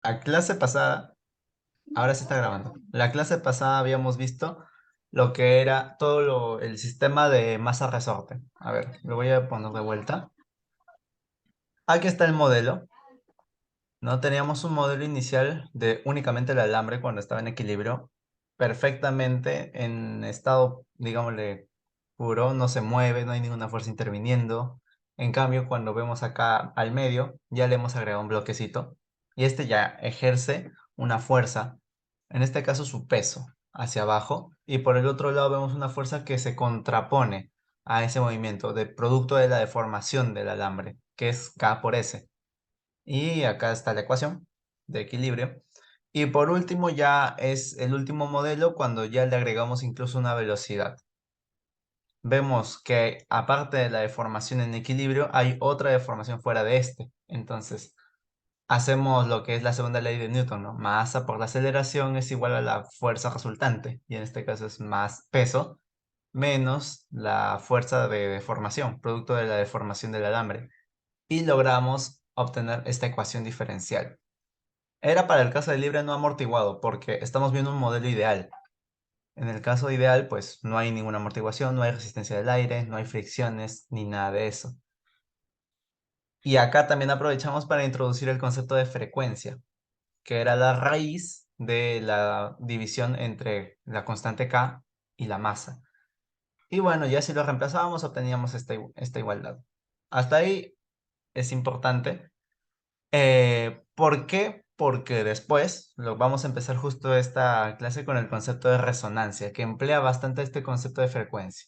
La clase pasada, ahora se está grabando. La clase pasada habíamos visto lo que era el sistema de masa resorte. A ver, lo voy a poner de vuelta. Aquí está el modelo. No teníamos un modelo inicial de únicamente el alambre cuando estaba en equilibrio, perfectamente en estado, digámosle, puro, no se mueve, no hay ninguna fuerza interviniendo. En cambio, cuando vemos acá al medio, ya le hemos agregado un bloquecito y este ya ejerce una fuerza, en este caso su peso, hacia abajo, y por el otro lado vemos una fuerza que se contrapone a ese movimiento de producto de la deformación del alambre, que es K por S. Y acá está la ecuación de equilibrio. Y por último ya es el último modelo cuando ya le agregamos incluso una velocidad. Vemos que aparte de la deformación en equilibrio, hay otra deformación fuera de este. Entonces, hacemos lo que es la segunda ley de Newton, ¿no? Masa por la aceleración es igual a la fuerza resultante. Y en este caso es más peso menos la fuerza de deformación, producto de la deformación del alambre. Y logramos obtener esta ecuación diferencial. Era para el caso de libre no amortiguado, porque estamos viendo un modelo ideal. En el caso ideal, pues no hay ninguna amortiguación, no hay resistencia del aire, no hay fricciones, ni nada de eso. Y acá también aprovechamos para introducir el concepto de frecuencia, que era la raíz de la división entre la constante K y la masa. Y bueno, ya si lo reemplazábamos, obteníamos esta igualdad. Hasta ahí es importante. ¿Por qué? Porque después vamos a empezar justo esta clase con el concepto de resonancia, que emplea bastante este concepto de frecuencia.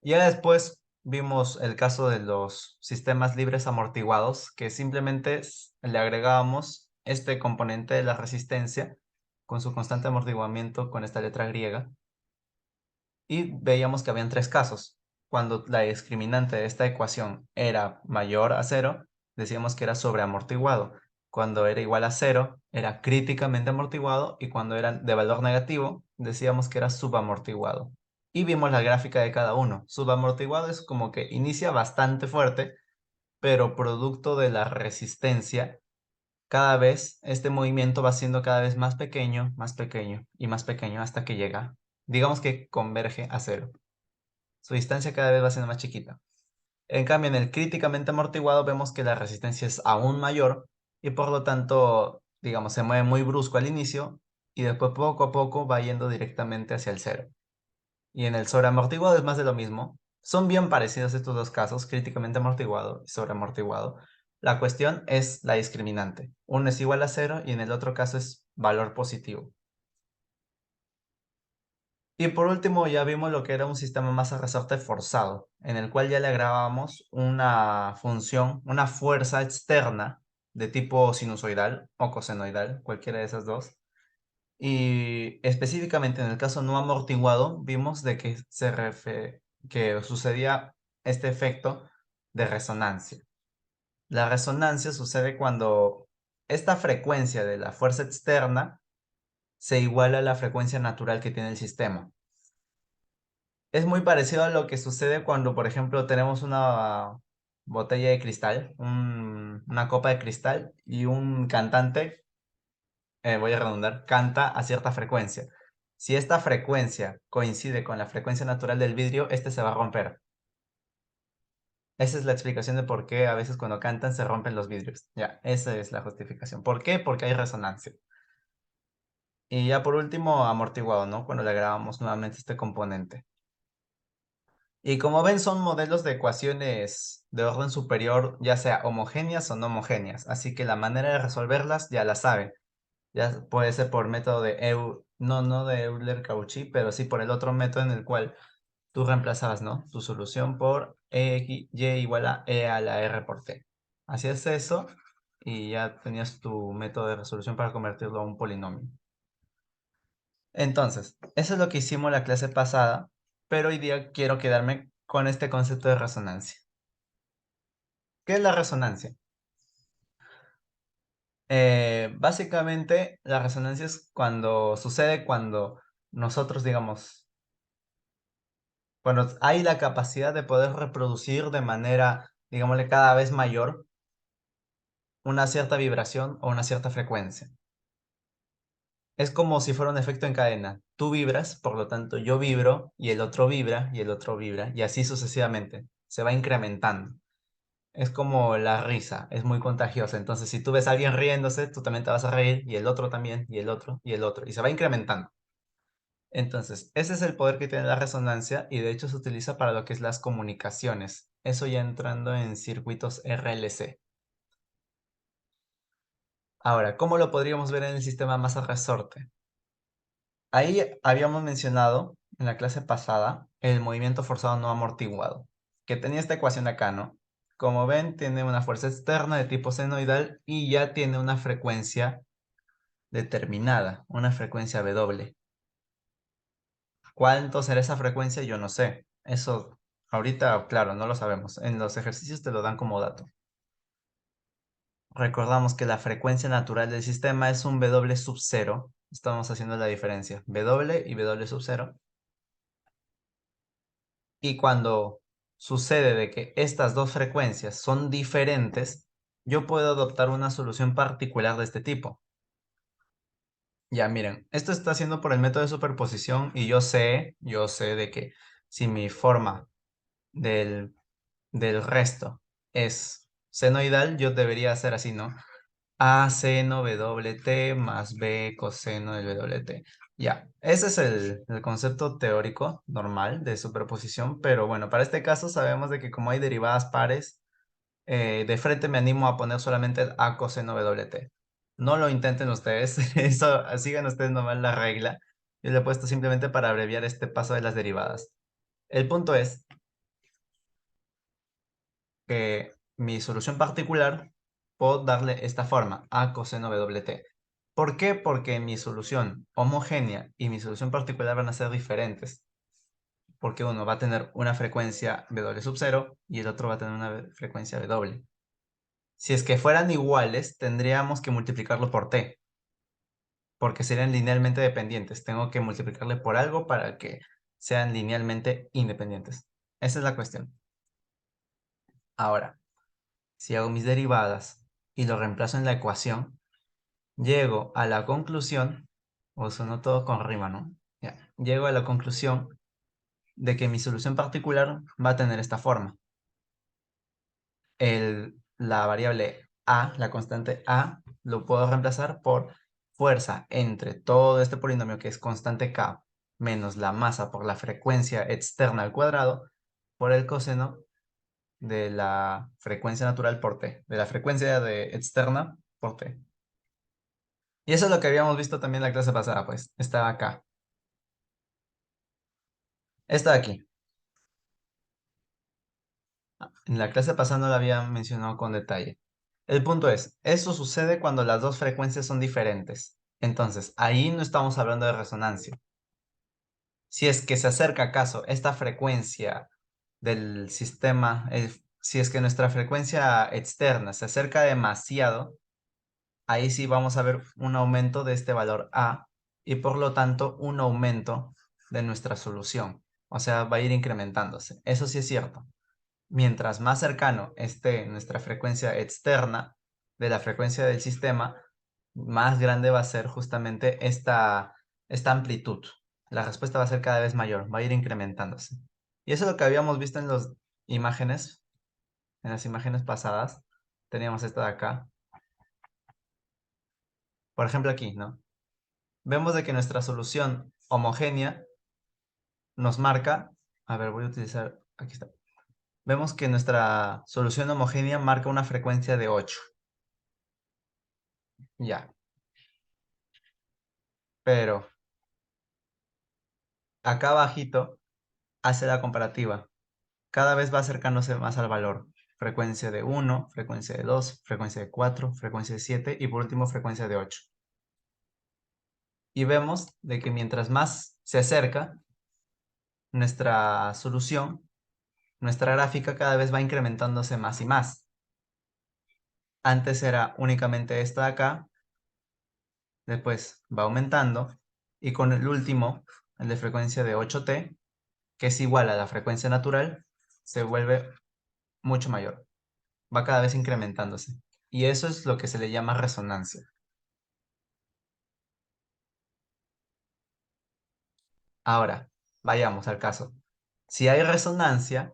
Ya después vimos el caso de los sistemas libres amortiguados, que simplemente le agregábamos este componente de la resistencia con su constante amortiguamiento con esta letra griega, y veíamos que habían tres casos. Cuando la discriminante de esta ecuación era mayor a cero, decíamos que era sobreamortiguado. Cuando era igual a cero, era críticamente amortiguado, y cuando era de valor negativo, decíamos que era subamortiguado. Y vimos la gráfica de cada uno. Subamortiguado es como que inicia bastante fuerte, pero producto de la resistencia, cada vez este movimiento va siendo cada vez más pequeño y más pequeño hasta que llega, digamos que converge a cero. Su distancia cada vez va siendo más chiquita. En cambio, en el críticamente amortiguado vemos que la resistencia es aún mayor y por lo tanto, digamos, se mueve muy brusco al inicio y después poco a poco va yendo directamente hacia el cero. Y en el sobreamortiguado es más de lo mismo. Son bien parecidos estos dos casos, críticamente amortiguado y sobreamortiguado. La cuestión es la discriminante. Uno es igual a cero y en el otro caso es valor positivo. Y por último ya vimos lo que era un sistema masa resorte forzado, en el cual ya le agregábamos una función, una fuerza externa de tipo sinusoidal o cosenoidal, cualquiera de esas dos. Y específicamente en el caso no amortiguado, vimos de que, que sucedía este efecto de resonancia. La resonancia sucede cuando esta frecuencia de la fuerza externa se iguala a la frecuencia natural que tiene el sistema. Es muy parecido a lo que sucede cuando, por ejemplo, tenemos una botella de cristal, una copa de cristal y un cantante, voy a redundar, canta a cierta frecuencia. Si esta frecuencia coincide con la frecuencia natural del vidrio, este se va a romper. Esa es la explicación de por qué a veces cuando cantan se rompen los vidrios. Ya, esa es la justificación. ¿Por qué? Porque hay resonancia. Y ya por último, amortiguado, ¿no? Cuando le agregamos nuevamente este componente. Y como ven, son modelos de ecuaciones de orden superior, ya sea homogéneas o no homogéneas. Así que la manera de resolverlas ya la saben. Ya puede ser por método de no de Euler-Cauchy, pero sí por el otro método en el cual tú reemplazabas, ¿no? Tu solución por y igual a e a la r por t. Hacías eso y ya tenías tu método de resolución para convertirlo a un polinomio. Entonces, eso es lo que hicimos la clase pasada, pero hoy día quiero quedarme con este concepto de resonancia. ¿Qué es la resonancia? Básicamente, la resonancia es cuando sucede cuando nosotros, digamos, cuando hay la capacidad de poder reproducir de manera, digámosle, cada vez mayor una cierta vibración o una cierta frecuencia. Es como si fuera un efecto en cadena. Tú vibras, por lo tanto yo vibro y el otro vibra y el otro vibra y así sucesivamente. Se va incrementando. Es como la risa, es muy contagiosa. Entonces, si tú ves a alguien riéndose, tú también te vas a reír y el otro también y el otro y el otro y se va incrementando. Entonces, ese es el poder que tiene la resonancia y de hecho se utiliza para lo que es las comunicaciones. Eso ya entrando en circuitos RLC. Ahora, ¿cómo lo podríamos ver en el sistema masa resorte? Ahí habíamos mencionado en la clase pasada el movimiento forzado no amortiguado, que tenía esta ecuación acá, ¿no? Como ven, tiene una fuerza externa de tipo senoidal y ya tiene una frecuencia determinada, una frecuencia W. ¿Cuánto será esa frecuencia? Yo no sé. Eso ahorita, claro, no lo sabemos. En los ejercicios te lo dan como dato. Recordamos que la frecuencia natural del sistema es un W sub 0. Estamos haciendo la diferencia. W y W sub 0. Y cuando sucede de que estas dos frecuencias son diferentes, yo puedo adoptar una solución particular de este tipo. Ya, miren, esto está haciendo por el método de superposición y yo sé de que si mi forma del, del resto es senoidal, yo debería hacer así, ¿no? A seno WT más B coseno del WT. Ya, ese es el concepto teórico normal de superposición, pero bueno, para este caso sabemos de que como hay derivadas pares, de frente me animo a poner solamente el A coseno WT. No lo intenten ustedes, eso, sigan ustedes nomás la regla. Yo le he puesto simplemente para abreviar este paso de las derivadas. El punto es que mi solución particular puedo darle esta forma, A coseno WT. ¿Por qué? Porque mi solución homogénea y mi solución particular van a ser diferentes. Porque uno va a tener una frecuencia W sub 0 y el otro va a tener una frecuencia W. Si es que fueran iguales, tendríamos que multiplicarlo por T, porque serían linealmente dependientes. Tengo que multiplicarle por algo para que sean linealmente independientes. Esa es la cuestión. Ahora, si hago mis derivadas y lo reemplazo en la ecuación, llego a la conclusión, o sonó todo con rima, ¿no? Ya, llego a la conclusión de que mi solución particular va a tener esta forma. La variable A, la constante A, lo puedo reemplazar por fuerza entre todo este polinomio que es constante K menos la masa por la frecuencia externa al cuadrado por el coseno de la frecuencia natural por T, de la frecuencia externa por T. Y eso es lo que habíamos visto también en la clase pasada, pues, estaba acá. Está aquí. En la clase pasada no la había mencionado con detalle. El punto es, eso sucede cuando las dos frecuencias son diferentes. Entonces, ahí no estamos hablando de resonancia. Si es que se acerca acaso esta frecuencia del sistema, si es que nuestra frecuencia externa se acerca demasiado, ahí sí vamos a ver un aumento de este valor A y por lo tanto un aumento de nuestra solución. O sea, va a ir incrementándose. Eso sí es cierto. Mientras más cercano esté nuestra frecuencia externa de la frecuencia del sistema, más grande va a ser justamente esta amplitud. La respuesta va a ser cada vez mayor, va a ir incrementándose. Y eso es lo que habíamos visto en las imágenes pasadas. Teníamos esta de acá. Por ejemplo aquí, ¿no? Vemos de que nuestra solución homogénea nos marca, a ver, voy a utilizar, aquí está. Vemos que nuestra solución homogénea marca una frecuencia de 8. Ya, pero acá abajito hace la comparativa. Cada vez va acercándose más al valor. Frecuencia de 1, frecuencia de 2, frecuencia de 4, frecuencia de 7 y por último frecuencia de 8. Y vemos de que mientras más se acerca nuestra solución, nuestra gráfica cada vez va incrementándose más y más. Antes era únicamente esta de acá, después va aumentando y con el último, el de frecuencia de 8T, que es igual a la frecuencia natural, se vuelve mucho mayor. Va cada vez incrementándose. Y eso es lo que se le llama resonancia. Ahora, vayamos al caso. Si hay resonancia,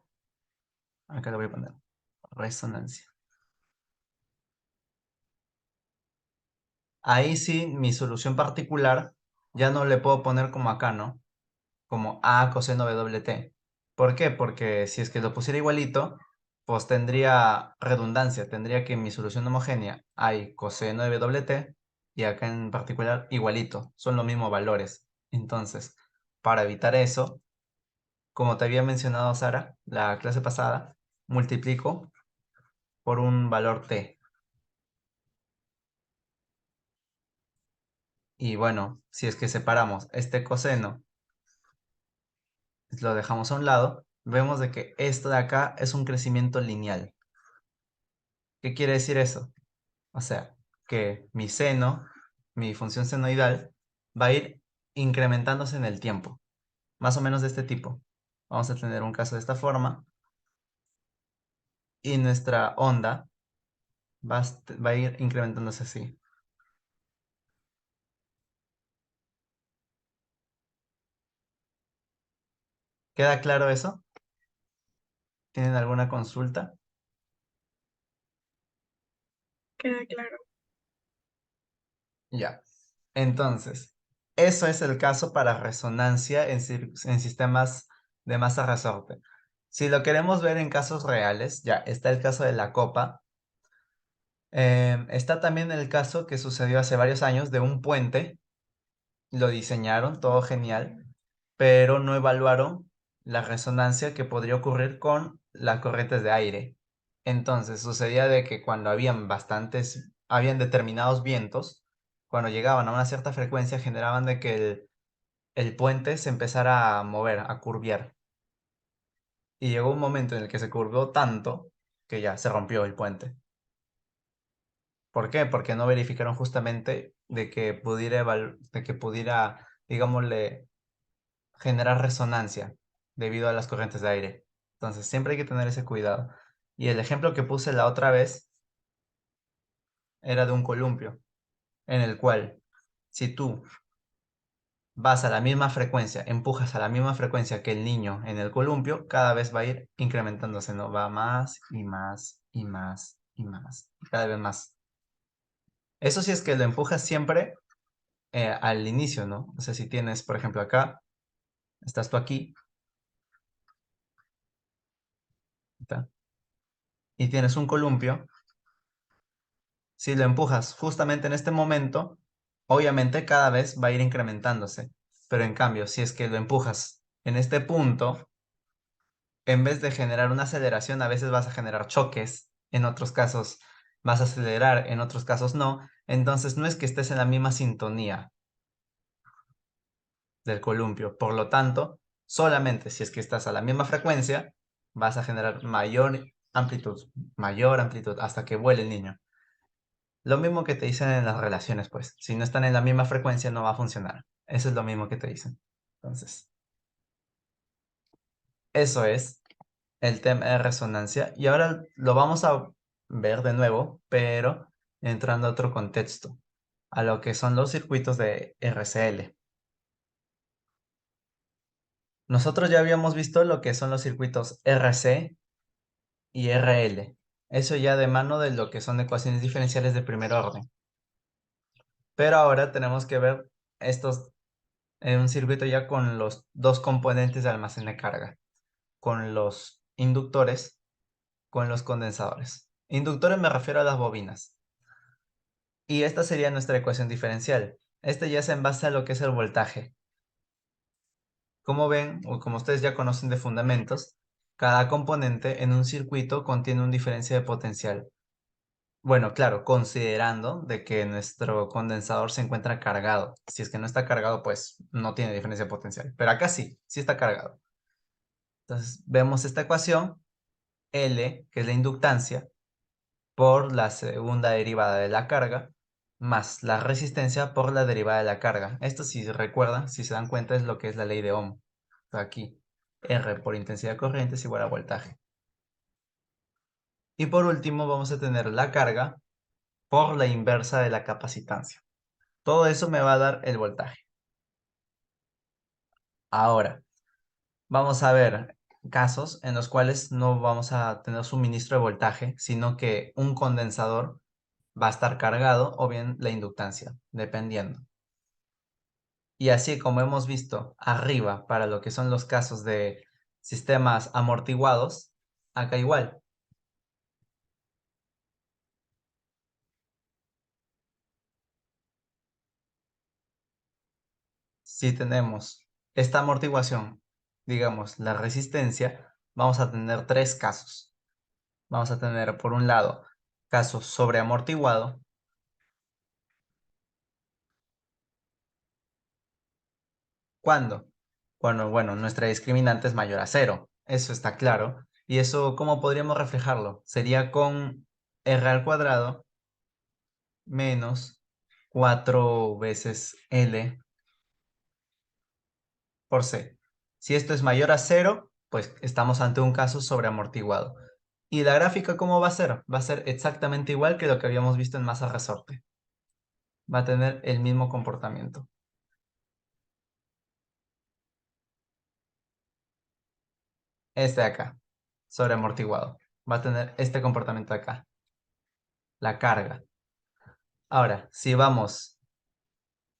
acá le voy a poner resonancia. Ahí sí, mi solución particular ya no le puedo poner como acá, ¿no? Como A coseno de T. ¿Por qué? Porque si es que lo pusiera igualito, pues tendría redundancia, tendría que en mi solución homogénea hay coseno de T y acá en particular igualito, son los mismos valores. Entonces, para evitar eso, como te había mencionado Sara, la clase pasada, multiplico por un valor T. Y bueno, si es que separamos este coseno, lo dejamos a un lado, vemos de que esto de acá es un crecimiento lineal. ¿Qué quiere decir eso? O sea, que mi seno, mi función senoidal, va a ir incrementándose en el tiempo, más o menos de este tipo. Vamos a tener un caso de esta forma y nuestra onda va a ir incrementándose así. ¿Queda claro eso? ¿Tienen alguna consulta? Queda claro. Ya. Entonces, eso es el caso para resonancia en sistemas de masa resorte. Si lo queremos ver en casos reales, ya está el caso de la copa. Está también el caso que sucedió hace varios años de un puente. Lo diseñaron, todo genial, pero no evaluaron la resonancia que podría ocurrir con las corrientes de aire. Entonces, sucedía de que cuando habían determinados vientos, cuando llegaban a una cierta frecuencia, generaban de que el puente se empezara a mover, a curviar. Y llegó un momento en el que se curvió tanto que ya se rompió el puente. ¿Por qué? Porque no verificaron justamente de que pudiera, digámosle, generar resonancia debido a las corrientes de aire. Entonces, siempre hay que tener ese cuidado. Y el ejemplo que puse la otra vez era de un columpio, en el cual, si tú vas a la misma frecuencia, empujas a la misma frecuencia que el niño en el columpio, cada vez va a ir incrementándose, ¿no? Va más y más y más y más, y cada vez más. Eso sí es que lo empujas siempre al inicio, ¿no? O sea, si tienes, por ejemplo, acá, estás tú aquí, ¿está? Y tienes un columpio, si lo empujas justamente en este momento, obviamente cada vez va a ir incrementándose. Pero en cambio, si es que lo empujas en este punto, en vez de generar una aceleración, a veces vas a generar choques, en otros casos vas a acelerar, en otros casos no. Entonces no es que estés en la misma sintonía del columpio. Por lo tanto, solamente si es que estás a la misma frecuencia, vas a generar mayor amplitud, hasta que vuele el niño. Lo mismo que te dicen en las relaciones, pues. Si no están en la misma frecuencia, no va a funcionar. Eso es lo mismo que te dicen. Entonces, eso es el tema de resonancia. Y ahora lo vamos a ver de nuevo, pero entrando a otro contexto, a lo que son los circuitos de RCL. Nosotros ya habíamos visto lo que son los circuitos RC y RL. Eso ya de mano de lo que son ecuaciones diferenciales de primer orden. Pero ahora tenemos que ver estos en un circuito ya con los dos componentes de almacén de carga, con los inductores, con los condensadores. Inductores me refiero a las bobinas. Y esta sería nuestra ecuación diferencial. Este ya es en base a lo que es el voltaje. Como ven, o como ustedes ya conocen de fundamentos, cada componente en un circuito contiene un diferencia de potencial. Bueno, claro, considerando de que nuestro condensador se encuentra cargado. Si es que no está cargado, pues no tiene diferencia de potencial. Pero acá sí, sí está cargado. Entonces, vemos esta ecuación, L, que es la inductancia, por la segunda derivada de la carga, más la resistencia por la derivada de la carga. Esto, si recuerdan, si se dan cuenta, es lo que es la ley de Ohm. Aquí, R por intensidad de corriente es igual a voltaje. Y por último, vamos a tener la carga, por la inversa de la capacitancia. Todo eso me va a dar el voltaje. Ahora, vamos a ver casos en los cuales no vamos a tener suministro de voltaje, sino que un condensador va a estar cargado o bien la inductancia, dependiendo. Y así como hemos visto arriba para lo que son los casos de sistemas amortiguados, acá igual. Si tenemos esta amortiguación, digamos, la resistencia, vamos a tener tres casos. Vamos a tener, por un lado, caso sobreamortiguado. ¿Cuándo? Cuando, bueno, nuestra discriminante es mayor a cero. Eso está claro. ¿Y eso cómo podríamos reflejarlo? Sería con r al cuadrado menos 4 veces L por C. Si esto es mayor a cero, pues estamos ante un caso sobreamortiguado. ¿Y la gráfica cómo va a ser? Va a ser exactamente igual que lo que habíamos visto en masa resorte. Va a tener el mismo comportamiento. Este de acá, sobreamortiguado. Va a tener este comportamiento de acá, la carga. Ahora, si vamos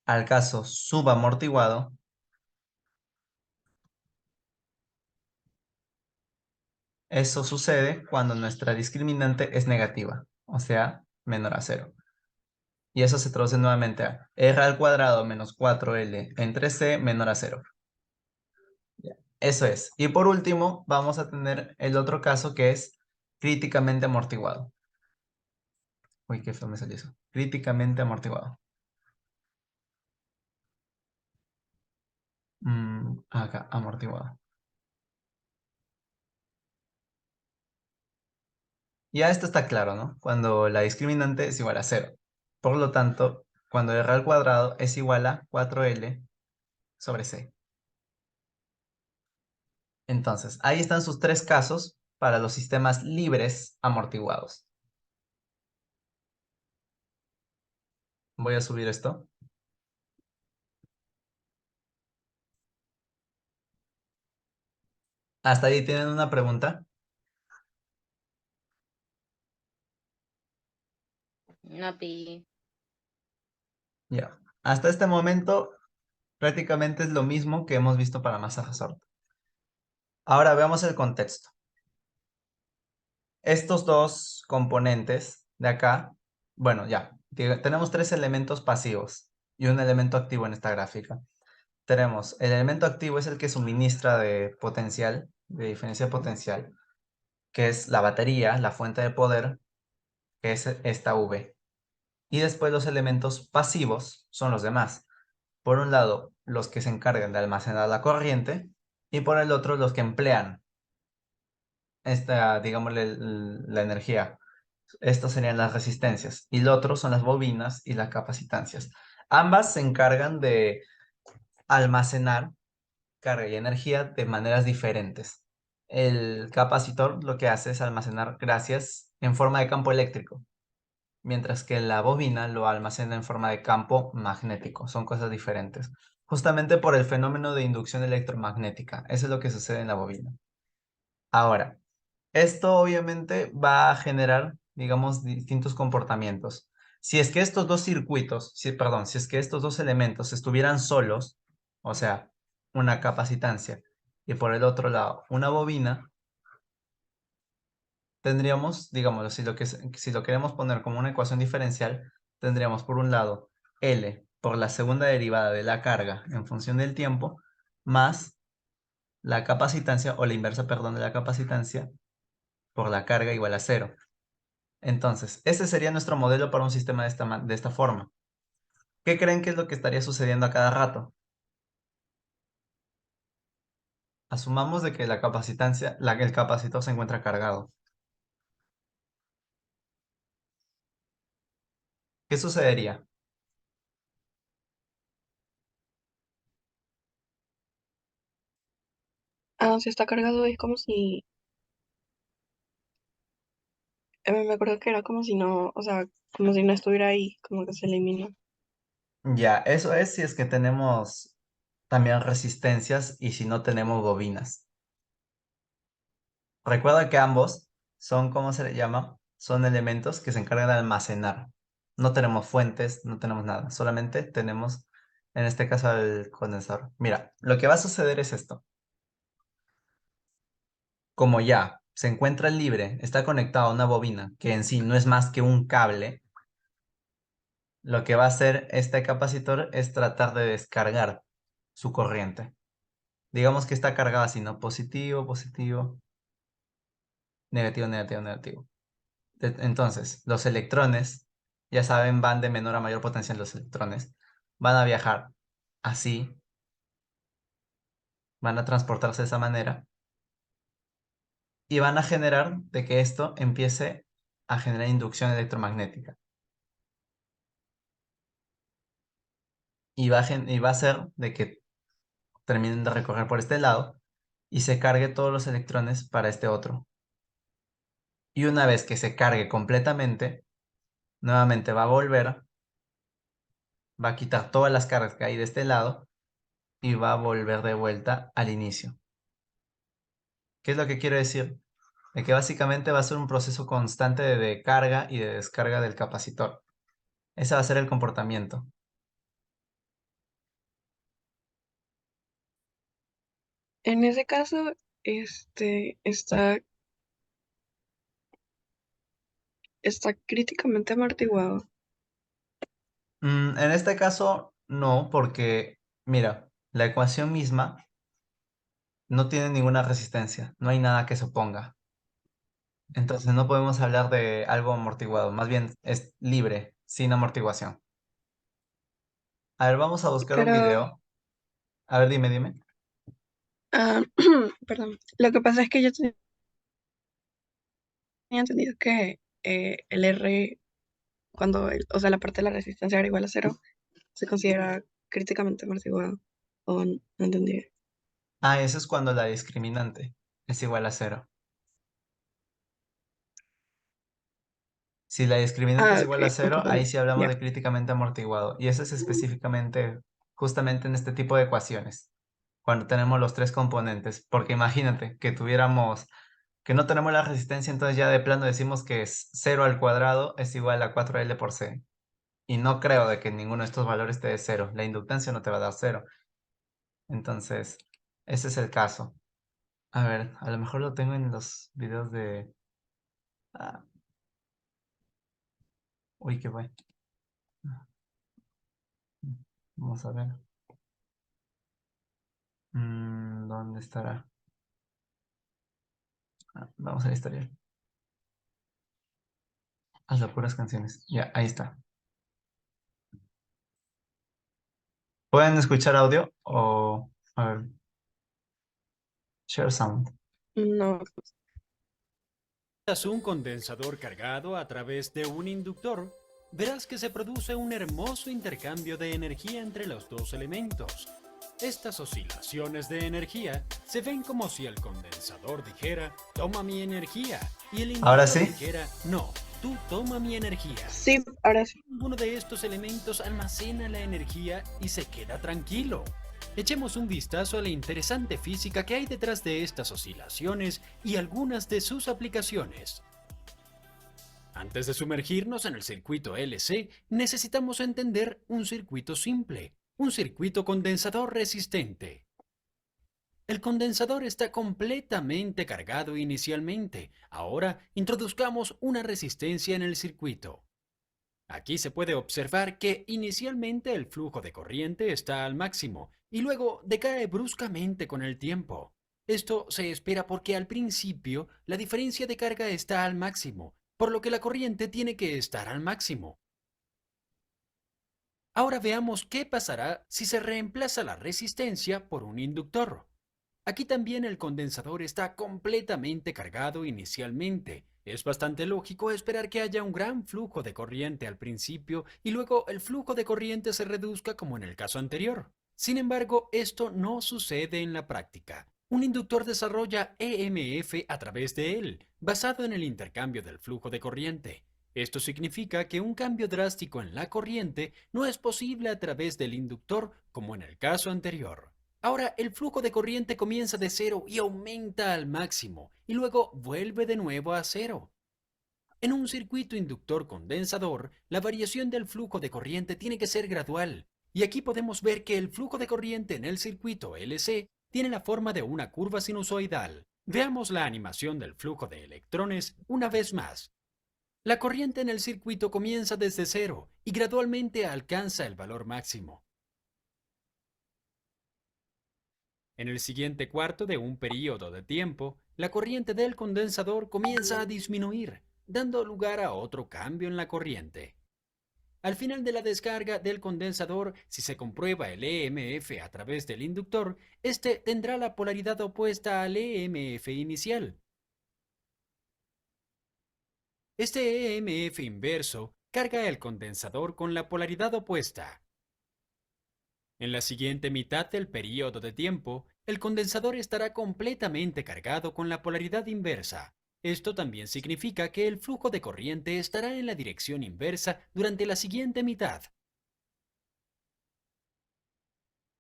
al caso subamortiguado, eso sucede cuando nuestra discriminante es negativa, o sea, menor a cero. Y eso se traduce nuevamente a r al cuadrado menos 4L entre C menor a cero. Ya. Eso es. Y por último, vamos a tener el otro caso que es críticamente amortiguado. Uy, qué feo me salió eso. Críticamente amortiguado. Acá, amortiguado. Ya esto está claro, ¿no? Cuando la discriminante es igual a cero. Por lo tanto, cuando r al cuadrado es igual a 4L sobre C. Entonces, ahí están sus tres casos para los sistemas libres amortiguados. Voy a subir esto. Hasta ahí tienen una pregunta. No, pi. Ya. Hasta este momento prácticamente es lo mismo que hemos visto para masa resorte. Ahora veamos el contexto. Estos dos componentes de acá, bueno, ya, tenemos tres elementos pasivos y un elemento activo en esta gráfica. Tenemos el elemento activo es el que suministra de potencial, de diferencia potencial, que es la batería, la fuente de poder, que es esta V. Y después los elementos pasivos son los demás. Por un lado, los que se encargan de almacenar la corriente y por el otro, los que emplean esta, digámosle, la energía. Estas serían las resistencias y lo otro son las bobinas y las capacitancias. Ambas se encargan de almacenar carga y energía de maneras diferentes. El capacitor lo que hace es almacenar gracias en forma de campo eléctrico, mientras que la bobina lo almacena en forma de campo magnético. Son cosas diferentes. Justamente por el fenómeno de inducción electromagnética. Eso es lo que sucede en la bobina. Ahora, esto obviamente va a generar, digamos, distintos comportamientos. Si es que estos dos circuitos, perdón, si es que estos dos elementos estuvieran solos, o sea, una capacitancia y por el otro lado una bobina, tendríamos, digamos, si lo queremos poner como una ecuación diferencial, tendríamos por un lado L por la segunda derivada de la carga en función del tiempo, más la capacitancia o la inversa, perdón, de la capacitancia por la carga igual a cero. Entonces, ese sería nuestro modelo para un sistema de esta forma. ¿Qué creen que es lo que estaría sucediendo a cada rato? Asumamos de que la capacitancia, el capacitor se encuentra cargado. ¿Qué sucedería? Ah, si está cargado es como si Me acuerdo que era como si no, o sea, como si no estuviera ahí, como que se eliminó. Ya, eso es si es que tenemos también resistencias y si no tenemos bobinas. Recuerda que ambos son, ¿cómo se le llama? Son elementos que se encargan de almacenar. No tenemos fuentes, no tenemos nada, solamente tenemos, en este caso, el condensador. Mira, lo que va a suceder es esto. Como ya se encuentra libre, está conectado a una bobina que en sí no es más que un cable, lo que va a hacer este capacitor es tratar de descargar su corriente. Digamos que está cargado así, ¿no? Positivo, positivo, negativo, negativo, negativo. Entonces, los electrones, ya saben, van de menor a mayor potencia los electrones, van a viajar así, van a transportarse de esa manera y van a generar de que esto empiece a generar inducción electromagnética. Y va a hacer de que terminen de recorrer por este lado y se cargue todos los electrones para este otro. Y una vez que se cargue completamente, nuevamente va a volver, va a quitar todas las cargas que hay de este lado y va a volver de vuelta al inicio. ¿Qué es lo que quiero decir? De que básicamente va a ser un proceso constante de carga y de descarga del capacitor. Ese va a ser el comportamiento. En ese caso, está críticamente amortiguado. En este caso, no, porque, mira, la ecuación misma no tiene ninguna resistencia, no hay nada que se oponga. Entonces no podemos hablar de algo amortiguado, más bien es libre, sin amortiguación. A ver, vamos a buscar un Pero, video. A ver, dime, dime. ah, perdón, lo que pasa es que yo tenía entendido que el R, o sea, la parte de la resistencia era igual a cero, se considera críticamente amortiguado. O no, no entendí. Ah, eso es cuando la discriminante es igual a cero. Si la discriminante es Ah, igual a ok, cero, ahí perdón. sí hablamos Ya. de críticamente amortiguado. Y eso es específicamente, justamente en este tipo de ecuaciones, cuando tenemos los tres componentes. Porque imagínate que tuviéramos, que no tenemos la resistencia, entonces ya de plano decimos que es 0 al cuadrado es igual a 4L por C. Y no creo de que ninguno de estos valores te dé cero. La inductancia no te va a dar cero. Entonces, ese es el caso. A ver, a lo mejor lo tengo en los videos de... ah, uy, qué bueno. Vamos a ver. ¿Dónde estará? Vamos a la historia. Hazlo puras canciones. Ya, ahí está. ¿Pueden escuchar audio o... A ver, share sound. No, Un condensador cargado a través de un inductor, verás que se produce un hermoso intercambio de energía entre los dos elementos. Estas oscilaciones de energía se ven como si el condensador dijera, toma mi energía, y el Ahora inductor sí. dijera, no, tú toma mi energía. sí, ahora sí. Ninguno de estos elementos almacena la energía y se queda tranquilo. Echemos un vistazo a la interesante física que hay detrás de estas oscilaciones y algunas de sus aplicaciones. Antes de sumergirnos en el circuito LC, necesitamos entender un circuito simple, un circuito condensador resistente. El condensador está completamente cargado inicialmente. Ahora introduzcamos una resistencia en el circuito. Aquí se puede observar que inicialmente el flujo de corriente está al máximo y luego decae bruscamente con el tiempo. Esto se espera porque al principio la diferencia de carga está al máximo, por lo que la corriente tiene que estar al máximo. Ahora veamos qué pasará si se reemplaza la resistencia por un inductor. Aquí también el condensador está completamente cargado inicialmente. Es bastante lógico esperar que haya un gran flujo de corriente al principio y luego el flujo de corriente se reduzca como en el caso anterior. Sin embargo, esto no sucede en la práctica. Un inductor desarrolla EMF a través de él, basado en el intercambio del flujo de corriente. Esto significa que un cambio drástico en la corriente no es posible a través del inductor como en el caso anterior. Ahora el flujo de corriente comienza de cero y aumenta al máximo, y luego vuelve de nuevo a cero. En un circuito inductor condensador, la variación del flujo de corriente tiene que ser gradual, y aquí podemos ver que el flujo de corriente en el circuito LC tiene la forma de una curva sinusoidal. Veamos la animación del flujo de electrones una vez más. La corriente en el circuito comienza desde cero y gradualmente alcanza el valor máximo. En el siguiente cuarto de un período de tiempo, la corriente del condensador comienza a disminuir, dando lugar a otro cambio en la corriente. Al final de la descarga del condensador, si se comprueba el EMF a través del inductor, este tendrá la polaridad opuesta al EMF inicial. Este EMF inverso carga el condensador con la polaridad opuesta. En la siguiente mitad del período de tiempo, el condensador estará completamente cargado con la polaridad inversa. Esto también significa que el flujo de corriente estará en la dirección inversa durante la siguiente mitad.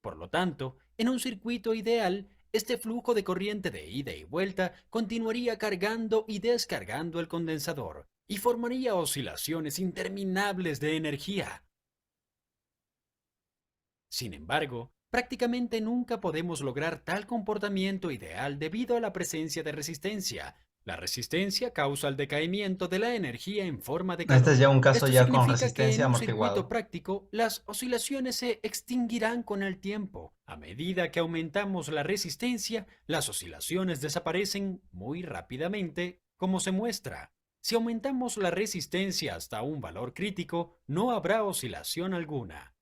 Por lo tanto, en un circuito ideal, este flujo de corriente de ida y vuelta continuaría cargando y descargando el condensador y formaría oscilaciones interminables de energía. Sin embargo, prácticamente nunca podemos lograr tal comportamiento ideal debido a la presencia de resistencia. La resistencia causa el decaimiento de la energía en forma de Este es calor. ya un caso Esto ya con significa que en resistencia un circuito amortiguado. práctico, las oscilaciones se extinguirán con el tiempo. A medida que aumentamos la resistencia, las oscilaciones desaparecen muy rápidamente, como se muestra. Si aumentamos la resistencia hasta un valor crítico, no habrá oscilación alguna.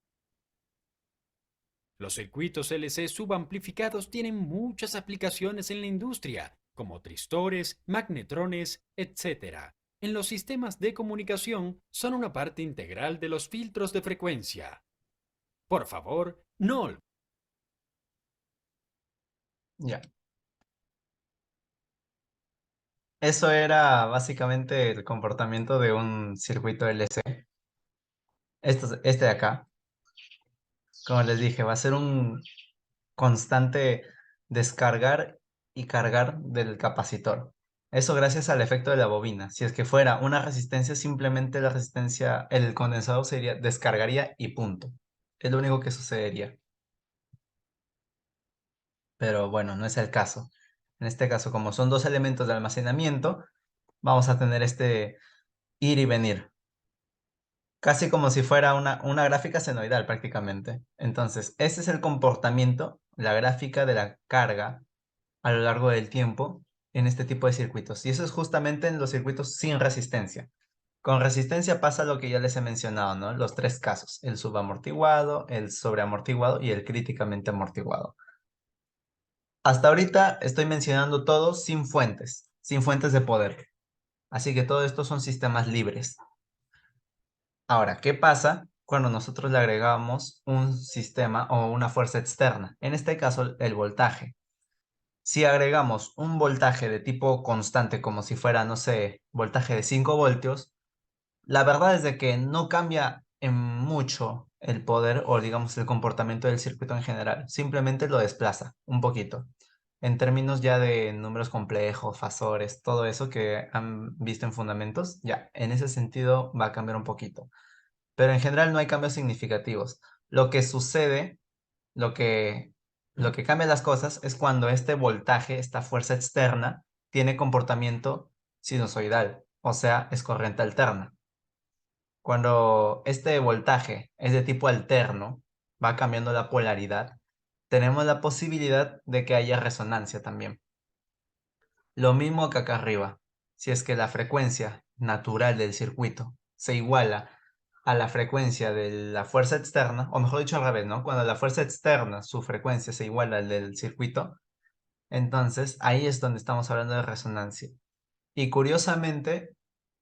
Los circuitos LC subamplificados tienen muchas aplicaciones en la industria, como tristores, magnetrones, etc. En los sistemas de comunicación son una parte integral de los filtros de frecuencia. Por favor, no. Ya. Eso era básicamente el comportamiento de un circuito LC. Este de acá, como les dije, va a ser un constante descargar y cargar del capacitor. Eso gracias al efecto de la bobina. Si es que fuera una resistencia, simplemente la resistencia, el condensador sería, descargaría y punto. Es lo único que sucedería. Pero bueno, no es el caso. En este caso, como son dos elementos de almacenamiento, vamos a tener este ir y venir. Casi como si fuera una gráfica senoidal prácticamente. Entonces, ese es el comportamiento, la gráfica de la carga a lo largo del tiempo en este tipo de circuitos. Y eso es justamente en los circuitos sin resistencia. Con resistencia pasa lo que ya les he mencionado, ¿no? Los tres casos, el subamortiguado, el sobreamortiguado y el críticamente amortiguado. Hasta ahorita estoy mencionando todo sin fuentes de poder. Así que todo esto son sistemas libres. Ahora, ¿qué pasa cuando nosotros le agregamos un sistema o una fuerza externa? En este caso, el voltaje. Si agregamos un voltaje de tipo constante, como si fuera, no sé, voltaje de 5 voltios, la verdad es de que no cambia en mucho el poder o digamos el comportamiento del circuito en general. Simplemente lo desplaza un poquito. En términos ya de números complejos, fasores, todo eso que han visto en fundamentos, ya, en ese sentido va a cambiar un poquito. Pero en general no hay cambios significativos. Lo que sucede, lo que, lo que cambia las cosas es cuando este voltaje, esta fuerza externa, tiene comportamiento sinusoidal, o sea, es corriente alterna. Cuando este voltaje es de tipo alterno, va cambiando la polaridad, tenemos la posibilidad de que haya resonancia también. Lo mismo que acá arriba. Si es que la frecuencia natural del circuito se iguala a la frecuencia de la fuerza externa, o mejor dicho al revés, ¿no? Cuando la fuerza externa, su frecuencia se iguala al del circuito, entonces ahí es donde estamos hablando de resonancia. Y curiosamente,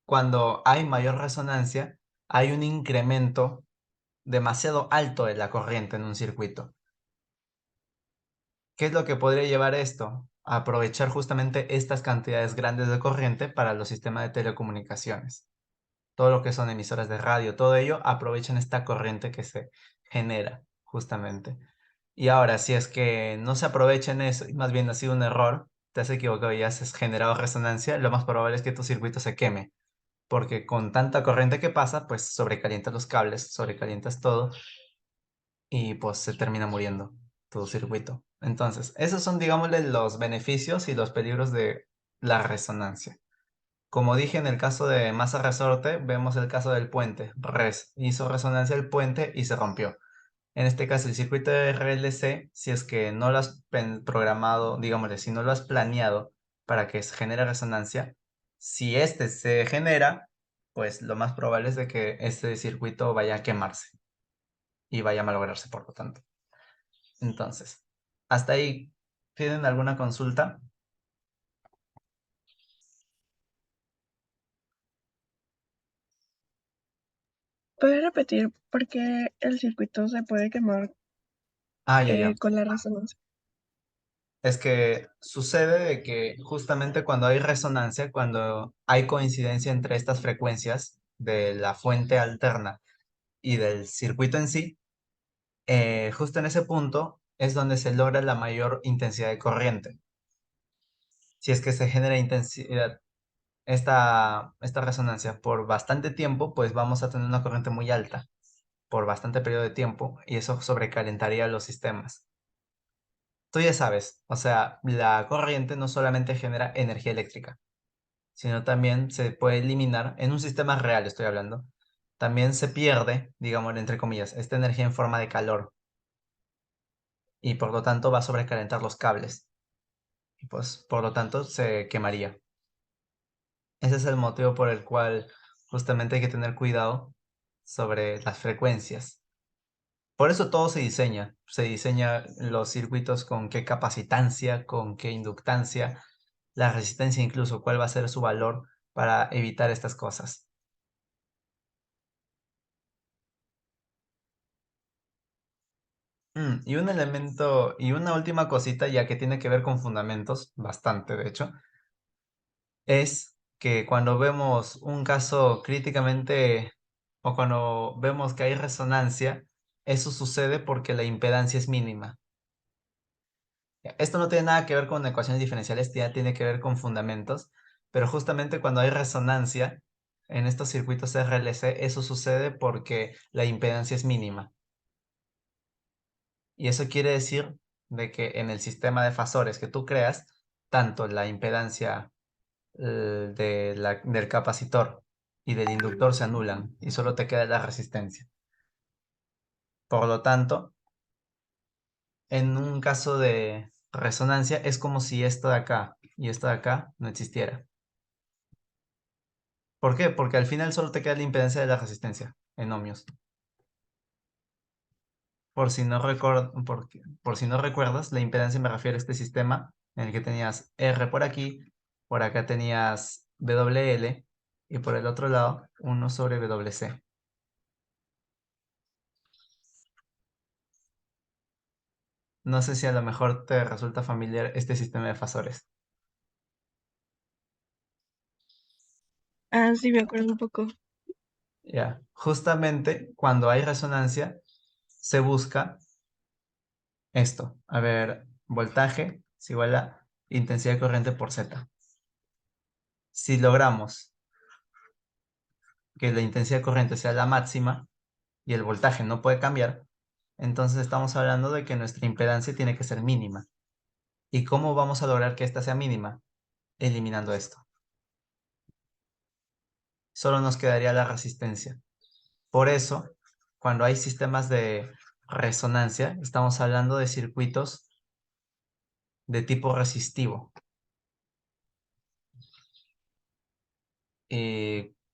cuando hay mayor resonancia, hay un incremento demasiado alto de la corriente en un circuito. ¿Qué es lo que podría llevar esto? A aprovechar justamente estas cantidades grandes de corriente para los sistemas de telecomunicaciones. Todo lo que son emisoras de radio, todo ello aprovechan esta corriente que se genera justamente. Y ahora, si es que no se aprovecha en eso, y más bien ha sido un error, te has equivocado y has generado resonancia, lo más probable es que tu circuito se queme, porque con tanta corriente que pasa, pues sobrecalientas los cables, sobrecalientas todo y pues se termina muriendo tu circuito. Entonces, esos son, digámosle, los beneficios y los peligros de la resonancia. Como dije en el caso de masa resorte, vemos el caso del puente. Hizo resonancia el puente y se rompió. En este caso, el circuito de RLC, si es que no lo has programado, digámosle, si no lo has planeado para que se genere resonancia, si este se genera, pues lo más probable es de que este circuito vaya a quemarse y vaya a malograrse, por lo tanto. Entonces, hasta ahí, ¿tienen alguna consulta? ¿Puedes repetir por qué el circuito se puede quemar Ah, ya. con la resonancia? Es que sucede de que justamente cuando hay resonancia, cuando hay coincidencia entre estas frecuencias de la fuente alterna y del circuito en sí, justo en ese punto es donde se logra la mayor intensidad de corriente. Si es que se genera intensidad, esta resonancia por bastante tiempo, pues vamos a tener una corriente muy alta por bastante periodo de tiempo y eso sobrecalentaría los sistemas. Tú ya sabes, o sea, la corriente no solamente genera energía eléctrica, sino también se puede eliminar, en un sistema real estoy hablando, también se pierde, digamos, entre comillas, esta energía en forma de calor y por lo tanto va a sobrecalentar los cables y pues por lo tanto se quemaría. Ese es el motivo por el cual justamente hay que tener cuidado sobre las frecuencias. Por eso todo se diseña los circuitos con qué capacitancia, con qué inductancia, la resistencia incluso, cuál va a ser su valor para evitar estas cosas. Y un elemento, y una última cosita, ya que tiene que ver con fundamentos, bastante de hecho, es que cuando vemos un caso críticamente, o cuando vemos que hay resonancia, eso sucede porque la impedancia es mínima. Esto no tiene nada que ver con ecuaciones diferenciales, ya tiene que ver con fundamentos, pero justamente cuando hay resonancia en estos circuitos RLC, eso sucede porque la impedancia es mínima. Y eso quiere decir de que en el sistema de fasores que tú creas, tanto la impedancia del capacitor y del inductor se anulan y solo te queda la resistencia. Por lo tanto, en un caso de resonancia es como si esto de acá y esto de acá no existiera. ¿Por qué? Porque al final solo te queda la impedancia de la resistencia en ohmios. Por si no recuerdas, la impedancia me refiero a este sistema en el que tenías R por aquí, por acá tenías WL y por el otro lado 1 sobre WC. No sé si a lo mejor te resulta familiar este sistema de fasores. Ah, sí, me acuerdo un poco. Ya, justamente cuando hay resonancia se busca esto. A ver, voltaje es igual a intensidad de corriente por Z. Si logramos que la intensidad de corriente sea la máxima y el voltaje no puede cambiar, entonces estamos hablando de que nuestra impedancia tiene que ser mínima. ¿Y cómo vamos a lograr que esta sea mínima? Eliminando esto. Solo nos quedaría la resistencia. Por eso, cuando hay sistemas de resonancia, estamos hablando de circuitos de tipo resistivo.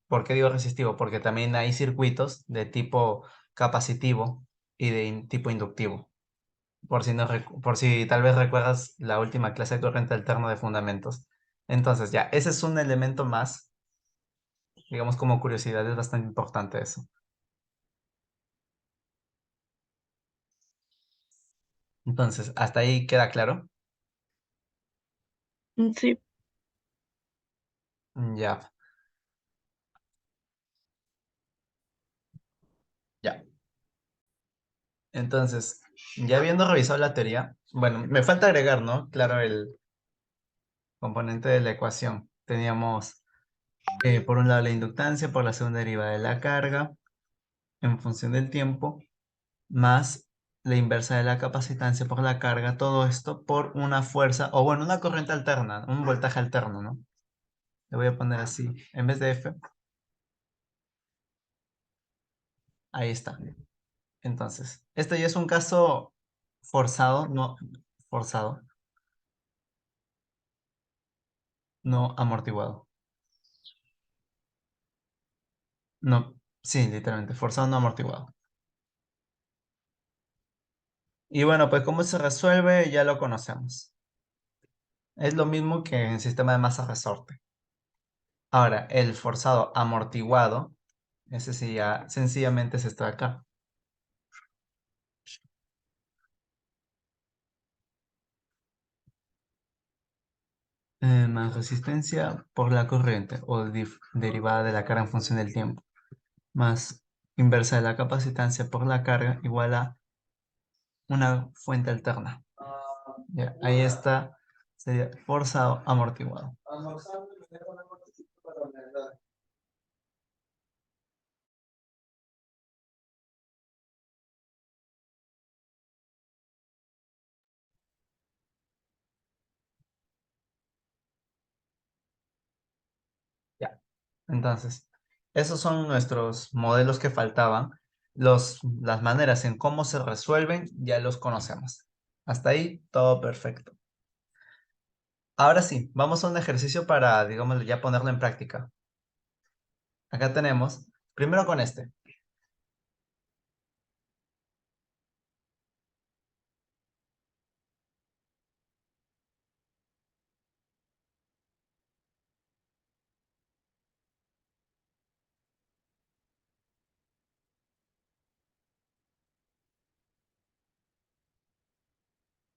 ¿Por qué digo resistivo? Porque también hay circuitos de tipo capacitivo y de tipo inductivo. Por si, no, por si tal vez recuerdas la última clase de corriente alterna de fundamentos. Entonces, ya, ese es un elemento más, digamos como curiosidad, es bastante importante eso. Entonces, ¿hasta ahí queda claro? Sí, Ya, ya. Entonces, ya habiendo revisado la teoría, bueno, me falta agregar, ¿no? Claro, el componente de la ecuación. Teníamos, por un lado, la inductancia por la segunda derivada de la carga en función del tiempo, más la inversa de la capacitancia por la carga, todo esto por una fuerza, o bueno, una corriente alterna, un voltaje alterno, ¿no? Le voy a poner así, en vez de F, ahí está. Entonces, este ya es un caso forzado, forzado, no amortiguado. No, sí, literalmente, forzado no amortiguado. Y bueno, pues cómo se resuelve ya lo conocemos. Es lo mismo que en sistema de masa-resorte. Ahora, el forzado amortiguado, ese sí ya sencillamente es esto de acá. Más resistencia por la corriente o derivada de la carga en función del tiempo, más inversa de la capacitancia por la carga igual a una fuente alterna. Ya, ahí está, sería forzado amortiguado. Ya, entonces, esos son nuestros modelos que faltaban. Las maneras en cómo se resuelven ya los conocemos. Hasta ahí, todo perfecto. Ahora sí, vamos a un ejercicio para, digamos, ya ponerlo en práctica. Acá tenemos, primero con este.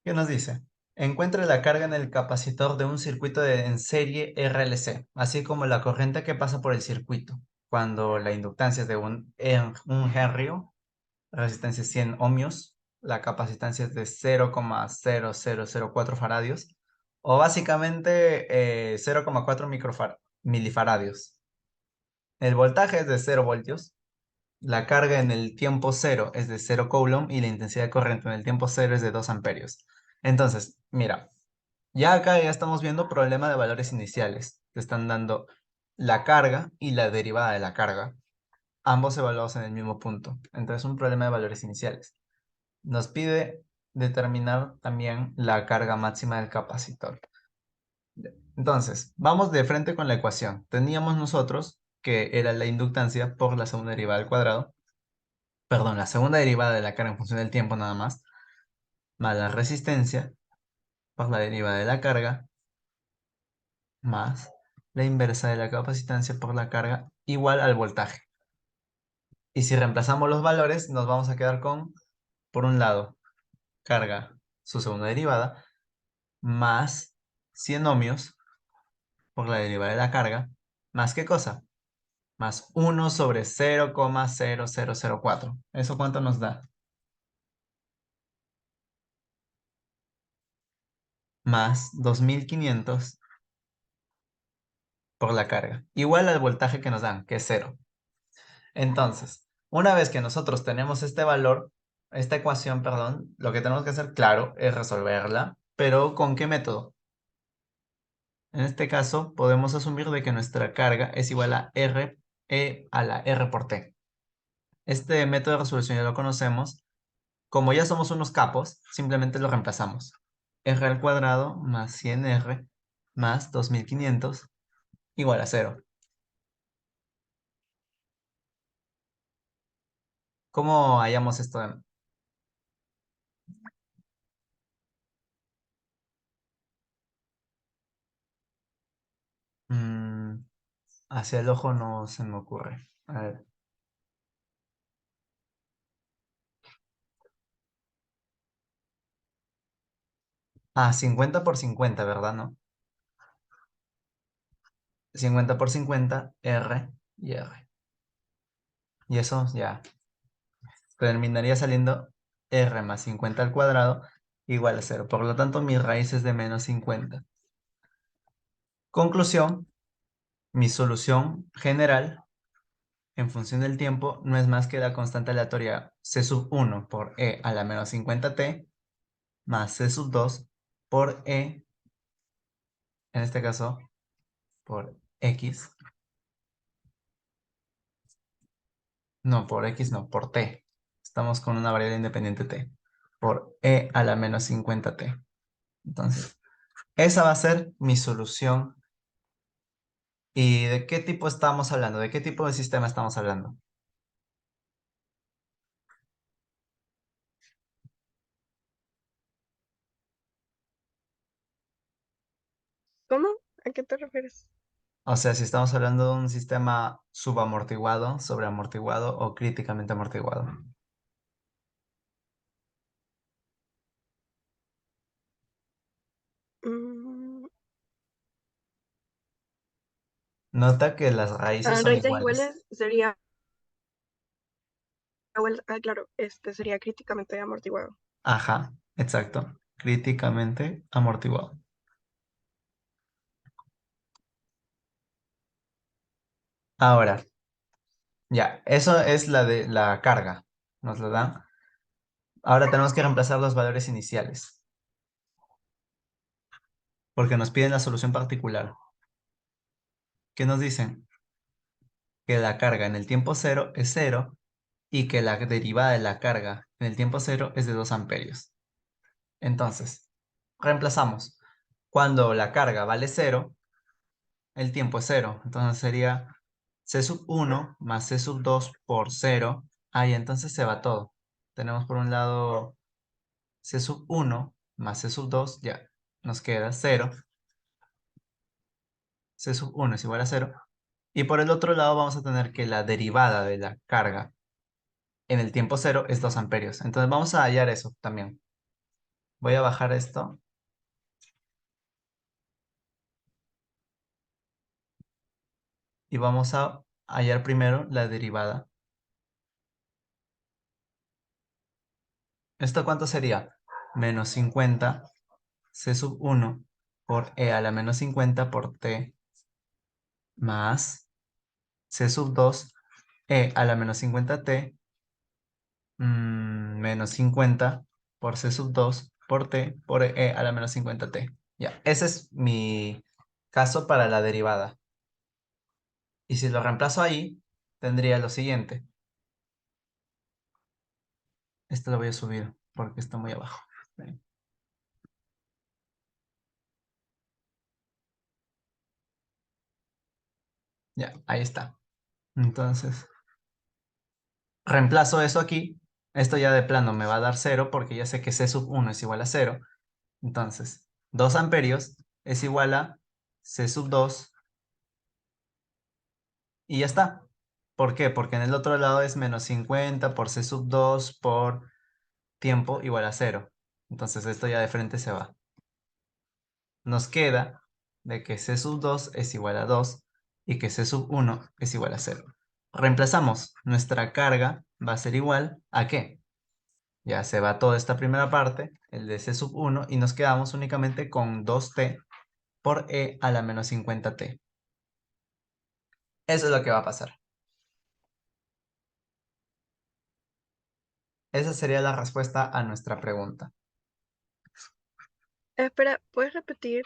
¿Qué nos dice? Encuentre la carga en el capacitor de un circuito en serie RLC, así como la corriente que pasa por el circuito, cuando la inductancia es de un Henry, resistencia es 100 ohmios, la capacitancia es de 0,0004 faradios, o básicamente 0,4 milifaradios. El voltaje es de 0 voltios, la carga en el tiempo cero es de 0 coulomb y la intensidad de corriente en el tiempo cero es de 2 amperios. Entonces, mira, ya acá ya estamos viendo problema de valores iniciales. Te están dando la carga y la derivada de la carga, ambos evaluados en el mismo punto. Entonces, un problema de valores iniciales. Nos pide determinar también la carga máxima del capacitor. Entonces, vamos de frente con la ecuación. Teníamos nosotros que era la inductancia por la segunda derivada al cuadrado, perdón, la segunda derivada de la carga en función del tiempo nada más la resistencia por la derivada de la carga, más la inversa de la capacitancia por la carga igual al voltaje. Y si reemplazamos los valores, nos vamos a quedar con, por un lado, carga, su segunda derivada, más 100 ohmios por la derivada de la carga, más ¿qué cosa? Más 1 sobre 0,0004. ¿Eso cuánto nos da? Más 2500 por la carga, igual al voltaje que nos dan, que es 0. Entonces, una vez que nosotros tenemos este valor, esta ecuación, perdón, lo que tenemos que hacer, claro, es resolverla, pero ¿con qué método? En este caso, podemos asumir de que nuestra carga es igual a R, a la R por T. Este método de resolución ya lo conocemos. Como ya somos unos capos, simplemente lo reemplazamos. R al cuadrado más 100R más 2500 igual a 0. ¿Cómo hallamos esto? Mm, hacia el ojo no se me ocurre. A ver. Ah, 50 por 50, ¿verdad? ¿No? 50 por 50, R y R. Y eso ya terminaría saliendo R más 50 al cuadrado igual a 0. Por lo tanto, mi raíz es de menos 50. Conclusión, mi solución general en función del tiempo no es más que la constante aleatoria C sub 1 por E a la menos 50t más C sub 2 por E, en este caso, por X. No, por X no, por T. Estamos con una variable independiente T. Por E a la menos 50t. Entonces, esa va a ser mi solución. ¿Y de qué tipo estamos hablando? ¿De qué tipo de sistema estamos hablando? ¿Cómo? ¿A qué te refieres? O sea, si estamos hablando de un sistema subamortiguado, sobreamortiguado o críticamente amortiguado. Mm, Nota que las raíces son raíces iguales. iguales sería, claro, este sería críticamente amortiguado. Ajá, exacto. Críticamente amortiguado. Ahora, ya, eso es la de la carga. Nos lo dan. Ahora tenemos que reemplazar los valores iniciales, porque nos piden la solución particular. ¿Qué nos dicen? Que la carga en el tiempo cero es cero y que la derivada de la carga en el tiempo cero es de 2 amperios. Entonces, reemplazamos. Cuando la carga vale cero, el tiempo es cero. Entonces sería C sub 1 más C sub 2 por cero. Ahí entonces se va todo. Tenemos por un lado C sub 1 más C sub 2, ya, nos queda cero. C sub 1 es igual a cero. Y por el otro lado vamos a tener que la derivada de la carga en el tiempo cero es 2 amperios. Entonces vamos a hallar eso también. Voy a bajar esto y vamos a hallar primero la derivada. ¿Esto cuánto sería? Menos 50 C sub 1 por E a la menos 50 por T más C sub 2 E a la menos 50t menos 50 por C sub 2 por T por E a la menos 50t. Ya, ese es mi caso para la derivada. Y si lo reemplazo ahí, tendría lo siguiente. Esto lo voy a subir porque está muy abajo. Ya, ahí está. Entonces, reemplazo eso aquí. Esto ya de plano me va a dar 0 porque ya sé que C sub 1 es igual a 0. Entonces, 2 amperios es igual a C sub 2 y ya está. ¿Por qué? Porque en el otro lado es menos 50 por C sub 2 por tiempo igual a 0. Entonces esto ya de frente se va. Nos queda de que C sub 2 es igual a 2 y que C sub 1 es igual a 0. Reemplazamos. Nuestra carga va a ser igual a ¿qué? Ya se va toda esta primera parte, el de C sub 1, y nos quedamos únicamente con 2t por E a la menos 50t. Eso es lo que va a pasar. Esa sería la respuesta a nuestra pregunta. Espera, ¿puedes repetir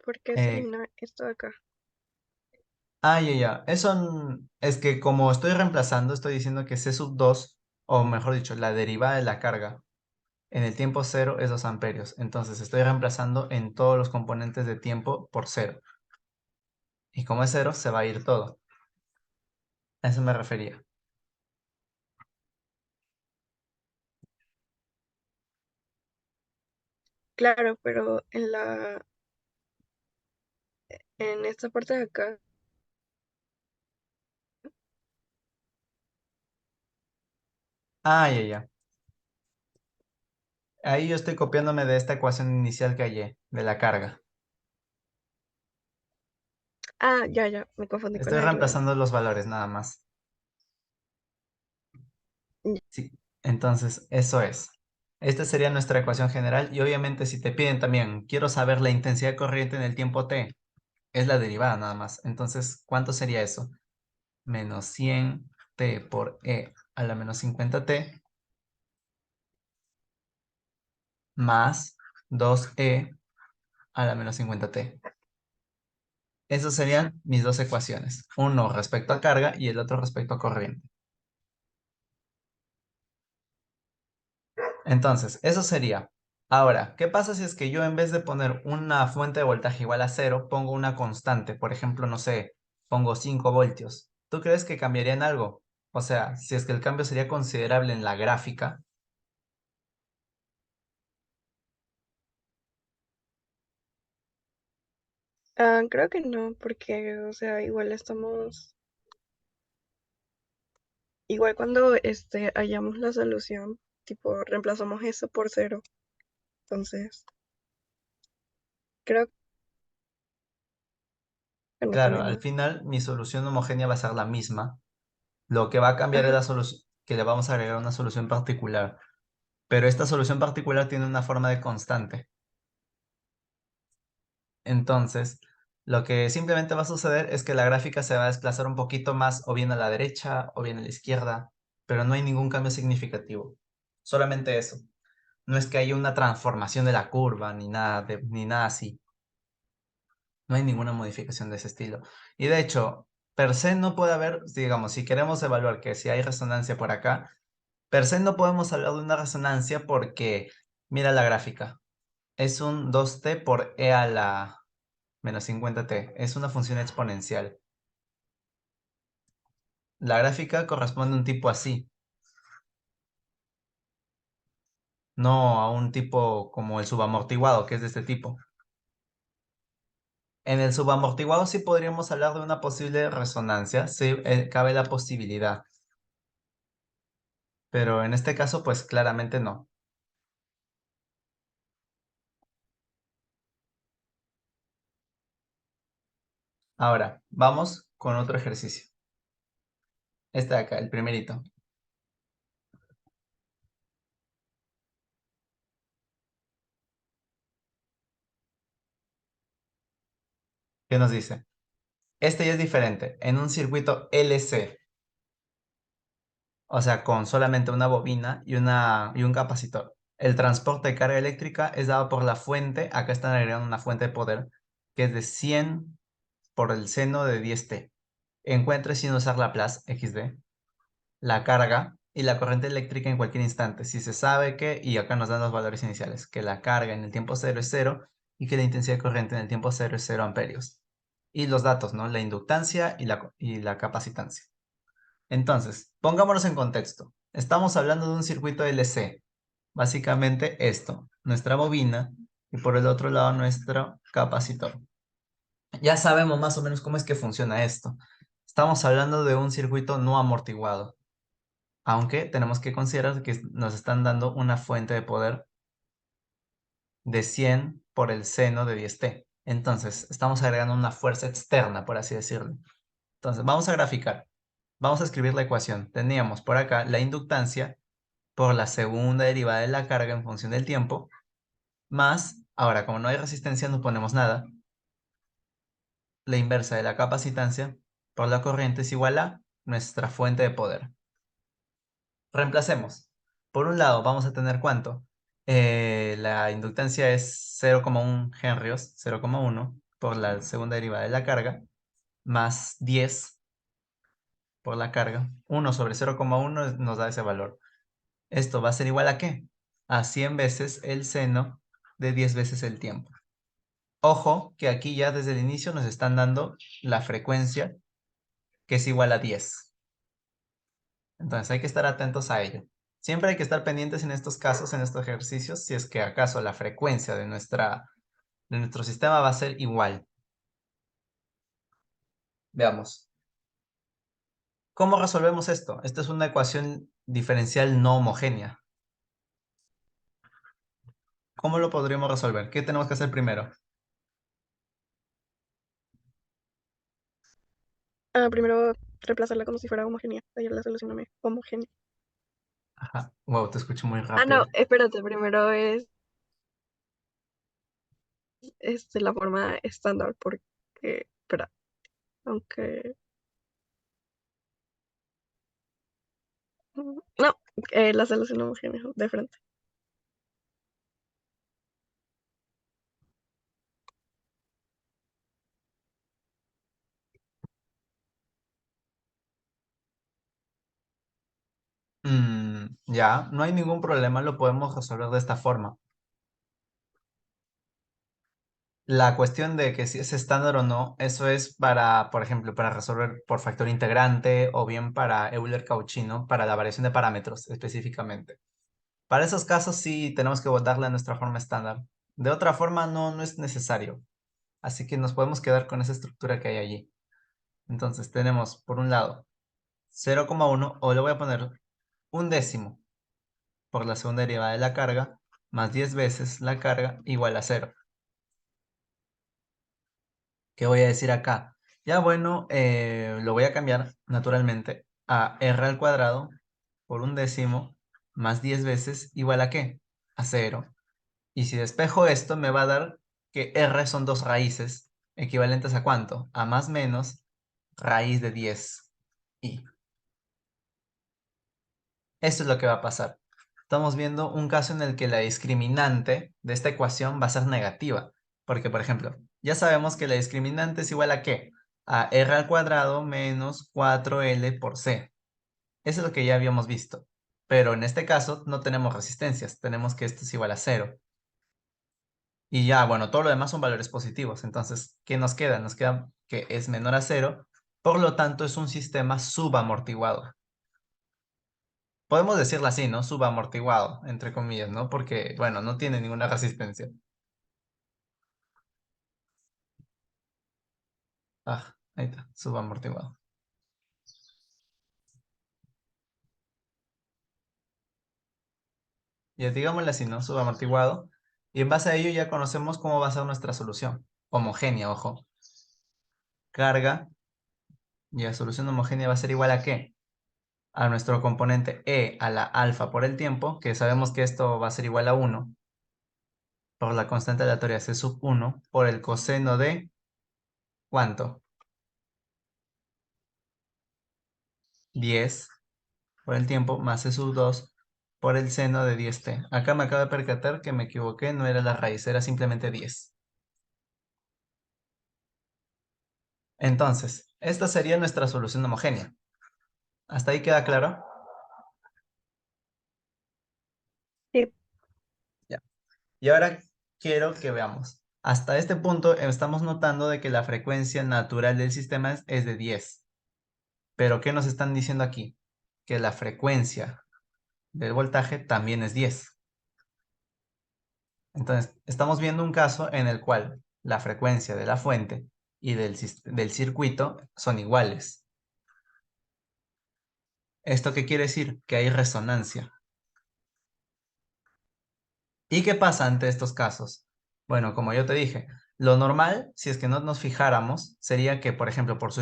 por qué se Eh, elimina esto de acá? ya. Eso es que como estoy reemplazando, estoy diciendo que C sub 2, o mejor dicho, la derivada de la carga en el tiempo cero es 2 amperios. Entonces estoy reemplazando en todos los componentes de tiempo por cero. Y como es cero, se va a ir todo. A eso me refería. Claro, pero en esta parte de acá, Ya. Ahí yo estoy copiándome de esta ecuación inicial que hallé, de la carga. Ah, ya, me confundí con Estoy la derivada. reemplazando los valores nada más. Ya. Sí, entonces eso es. Esta sería nuestra ecuación general y obviamente si te piden también, quiero saber la intensidad corriente en el tiempo t, es la derivada nada más. Entonces, ¿cuánto sería eso? Menos 100t por e a la menos 50t más 2e a la menos 50t. Esas serían mis dos ecuaciones. Uno respecto a carga y el otro respecto a corriente. Entonces, eso sería. Ahora, ¿qué pasa si es que yo en vez de poner una fuente de voltaje igual a cero, pongo una constante? Por ejemplo, no sé, pongo 5 voltios. ¿Tú crees que cambiaría en algo? O sea, si es que el cambio sería considerable en la gráfica. Creo que no, porque, o sea, igual cuando hallamos la solución, tipo, reemplazamos eso por cero. Entonces, creo que no Claro, cambia al nada. final mi solución homogénea va a ser la misma. Lo que va a cambiar es Ajá. la solución, que le vamos a agregar una solución particular. Pero esta solución particular tiene una forma de constante. Entonces, lo que simplemente va a suceder es que la gráfica se va a desplazar un poquito más o bien a la derecha o bien a la izquierda, pero no hay ningún cambio significativo. Solamente eso. No es que haya una transformación de la curva ni nada así. No hay ninguna modificación de ese estilo. Y de hecho, per se no puede haber, digamos, si queremos evaluar que si hay resonancia por acá, per se no podemos hablar de una resonancia porque, mira la gráfica, es un 2t por e a la menos 50t. Es una función exponencial. La gráfica corresponde a un tipo así, no a un tipo como el subamortiguado, que es de este tipo. En el subamortiguado sí podríamos hablar de una posible resonancia, sí, cabe la posibilidad, pero en este caso pues claramente no. Ahora, vamos con otro ejercicio. Este de acá, el primerito, que nos dice, este ya es diferente, en un circuito LC, o sea, con solamente una bobina y un capacitor. El transporte de carga eléctrica es dado por la fuente, acá están agregando una fuente de poder, que es de 100 por el seno de 10t. Encuentre sin usar Laplace, XD, la carga y la corriente eléctrica en cualquier instante. Si se sabe que, y acá nos dan los valores iniciales, que la carga en el tiempo cero es cero y que la intensidad corriente en el tiempo cero es 0 amperios. Y los datos, ¿no? La inductancia y la capacitancia. Entonces, pongámonos en contexto. Estamos hablando de un circuito LC. Básicamente esto, nuestra bobina y por el otro lado nuestro capacitor. Ya sabemos más o menos cómo es que funciona esto. Estamos hablando de un circuito no amortiguado, aunque tenemos que considerar que nos están dando una fuente de poder de 100 por el seno de 10t. Entonces, estamos agregando una fuerza externa, por así decirlo. Entonces, vamos a graficar. Vamos a escribir la ecuación. Teníamos por acá la inductancia por la segunda derivada de la carga en función del tiempo, más, ahora como no hay resistencia no ponemos nada, la inversa de la capacitancia por la corriente es igual a nuestra fuente de poder. Reemplacemos. Por un lado vamos a tener ¿cuánto? La inductancia es 0,1 henrios, 0,1 por la segunda derivada de la carga, más 10 por la carga. 1 sobre 0,1 nos da ese valor. Esto va a ser igual a ¿qué? A 100 veces el seno de 10 veces el tiempo. Ojo que aquí ya desde el inicio nos están dando la frecuencia que es igual a 10. Entonces hay que estar atentos a ello. Siempre hay que estar pendientes en estos casos, en estos ejercicios, si es que acaso la frecuencia de nuestro sistema va a ser igual. Veamos. ¿Cómo resolvemos esto? Esta es una ecuación diferencial no homogénea. ¿Cómo lo podríamos resolver? ¿Qué tenemos que hacer primero? Primero reemplazarla como si fuera homogénea. Ahí la solución homogénea. Ajá. Wow, te escucho muy Ah, rápido. no, espérate, primero es la forma estándar, porque, espera, aunque, no, la solución homogénea, de frente. Ya, no hay ningún problema, lo podemos resolver de esta forma. La cuestión de que si es estándar o no, eso es para, por ejemplo, para resolver por factor integrante o bien para Euler-Cauchy, para la variación de parámetros específicamente. Para esos casos sí tenemos que darle a nuestra forma estándar. De otra forma no es necesario. Así que nos podemos quedar con esa estructura que hay allí. Entonces tenemos, por un lado, 0,1, o le voy a poner un décimo por la segunda derivada de la carga, más 10 veces la carga igual a 0. ¿Qué voy a decir acá? Ya bueno, lo voy a cambiar naturalmente a r al cuadrado por un décimo más 10 veces igual a ¿qué? A 0. Y si despejo esto, me va a dar que r son dos raíces, equivalentes a ¿cuánto? A más menos raíz de 10 y esto es lo que va a pasar. Estamos viendo un caso en el que la discriminante de esta ecuación va a ser negativa. Porque, por ejemplo, ya sabemos que la discriminante es igual a ¿qué? A r al cuadrado menos 4l por c. Eso es lo que ya habíamos visto. Pero en este caso no tenemos resistencias. Tenemos que esto es igual a 0. Y ya, bueno, todo lo demás son valores positivos. Entonces, ¿qué nos queda? Nos queda que es menor a 0. Por lo tanto, es un sistema subamortiguado. Podemos decirlo así, ¿no? Subamortiguado, entre comillas, ¿no? Porque, bueno, no tiene ninguna resistencia. Ah, ahí está, subamortiguado. Ya digámosle así, ¿no? Subamortiguado. Y en base a ello ya conocemos cómo va a ser nuestra solución. Homogénea, ojo. Carga. Y la solución homogénea va a ser igual a ¿qué? A nuestro componente E a la alfa por el tiempo, que sabemos que esto va a ser igual a 1 por la constante aleatoria C sub 1 por el coseno de ¿cuánto? 10 por el tiempo más C sub 2 por el seno de 10t. Acá me acabo de percatar que me equivoqué, no era la raíz, era simplemente 10. Entonces, esta sería nuestra solución homogénea. ¿Hasta ahí queda claro? Sí, Ya. Y ahora quiero que veamos. Hasta este punto estamos notando de que la frecuencia natural del sistema es de 10. Pero ¿qué nos están diciendo aquí? Que la frecuencia del voltaje también es 10. Entonces, estamos viendo un caso en el cual la frecuencia de la fuente y del circuito son iguales. ¿Esto qué quiere decir? Que hay resonancia. ¿Y qué pasa ante estos casos? Bueno, como yo te dije, lo normal, si es que no nos fijáramos, sería que, por ejemplo, por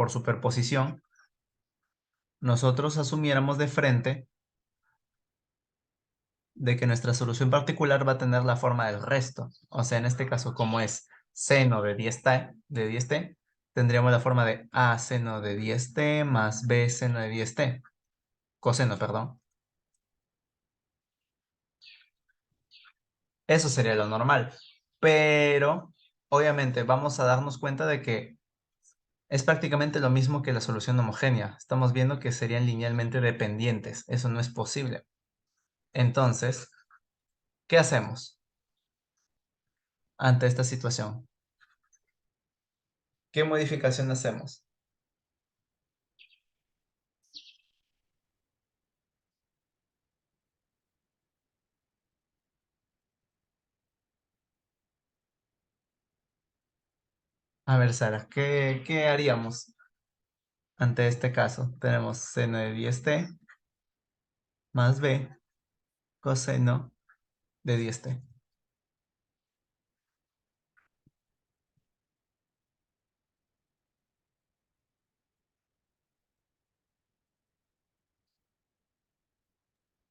superposición, nosotros asumiéramos de frente de que nuestra solución particular va a tener la forma del resto. O sea, en este caso, como es seno de 10t, tendríamos la forma de a seno de 10t más b seno de 10t. Coseno, perdón. Eso sería lo normal. Pero, obviamente, vamos a darnos cuenta de que es prácticamente lo mismo que la solución homogénea. Estamos viendo que serían linealmente dependientes. Eso no es posible. Entonces, ¿qué hacemos ante esta situación? ¿Qué modificación hacemos? A ver, Sara, ¿qué haríamos ante este caso? Tenemos seno de 10t más b coseno de 10t.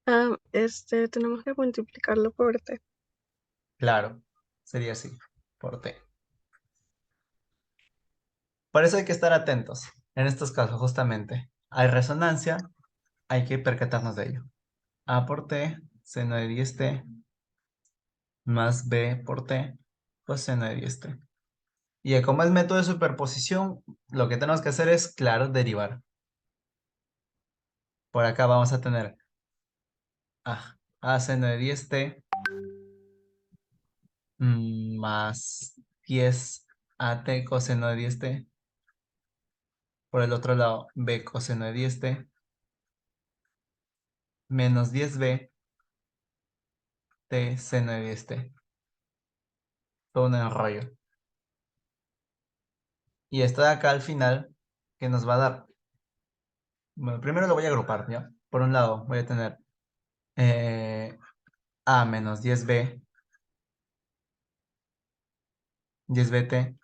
Tenemos que multiplicarlo por t. Claro, sería así, por t. Por eso hay que estar atentos. En estos casos, justamente, hay resonancia, hay que percatarnos de ello. A por t, seno de 10t, más b por t, coseno de 10t. Y como es método de superposición, lo que tenemos que hacer es, claro, derivar. Por acá vamos a tener a seno de 10t más 10 at coseno de 10t. Por el otro lado, b coseno de 10t menos 10b t seno de 10t. Todo un enrollo. Y esto de acá al final, ¿qué nos va a dar? Bueno, primero lo voy a agrupar, ¿ya? Por un lado voy a tener a menos 10b, 10bt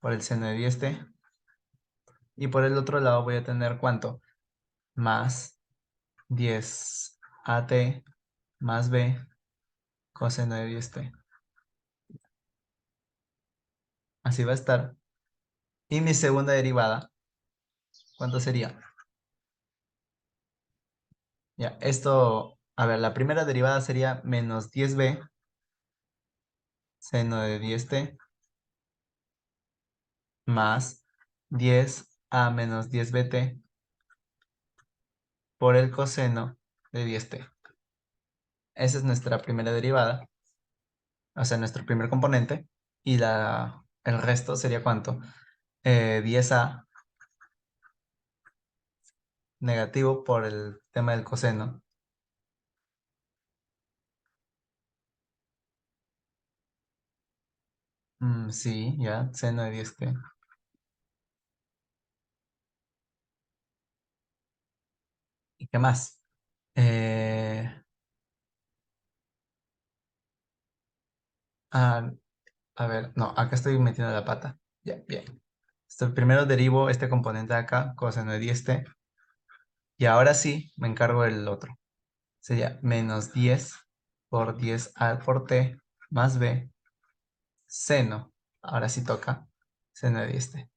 por el seno de 10t. Y por el otro lado voy a tener ¿cuánto? Más 10at más b coseno de 10t. Así va a estar. Y mi segunda derivada, ¿cuánto sería? Ya, esto, a ver, la primera derivada sería menos 10b seno de 10t más 10a menos 10bt por el coseno de 10t. Esa es nuestra primera derivada, o sea, nuestro primer componente. Y el resto sería ¿cuánto? 10a negativo por el tema del coseno. Sí, ya, seno de 10t. ¿Y qué más? Eh, ah, a ver, no, acá estoy metiendo la pata. Ya, bien. Primero derivo este componente de acá, coseno de 10t. Y ahora sí, me encargo del otro. Sería menos 10 por 10a por t más b seno. Ahora sí toca seno de 10t.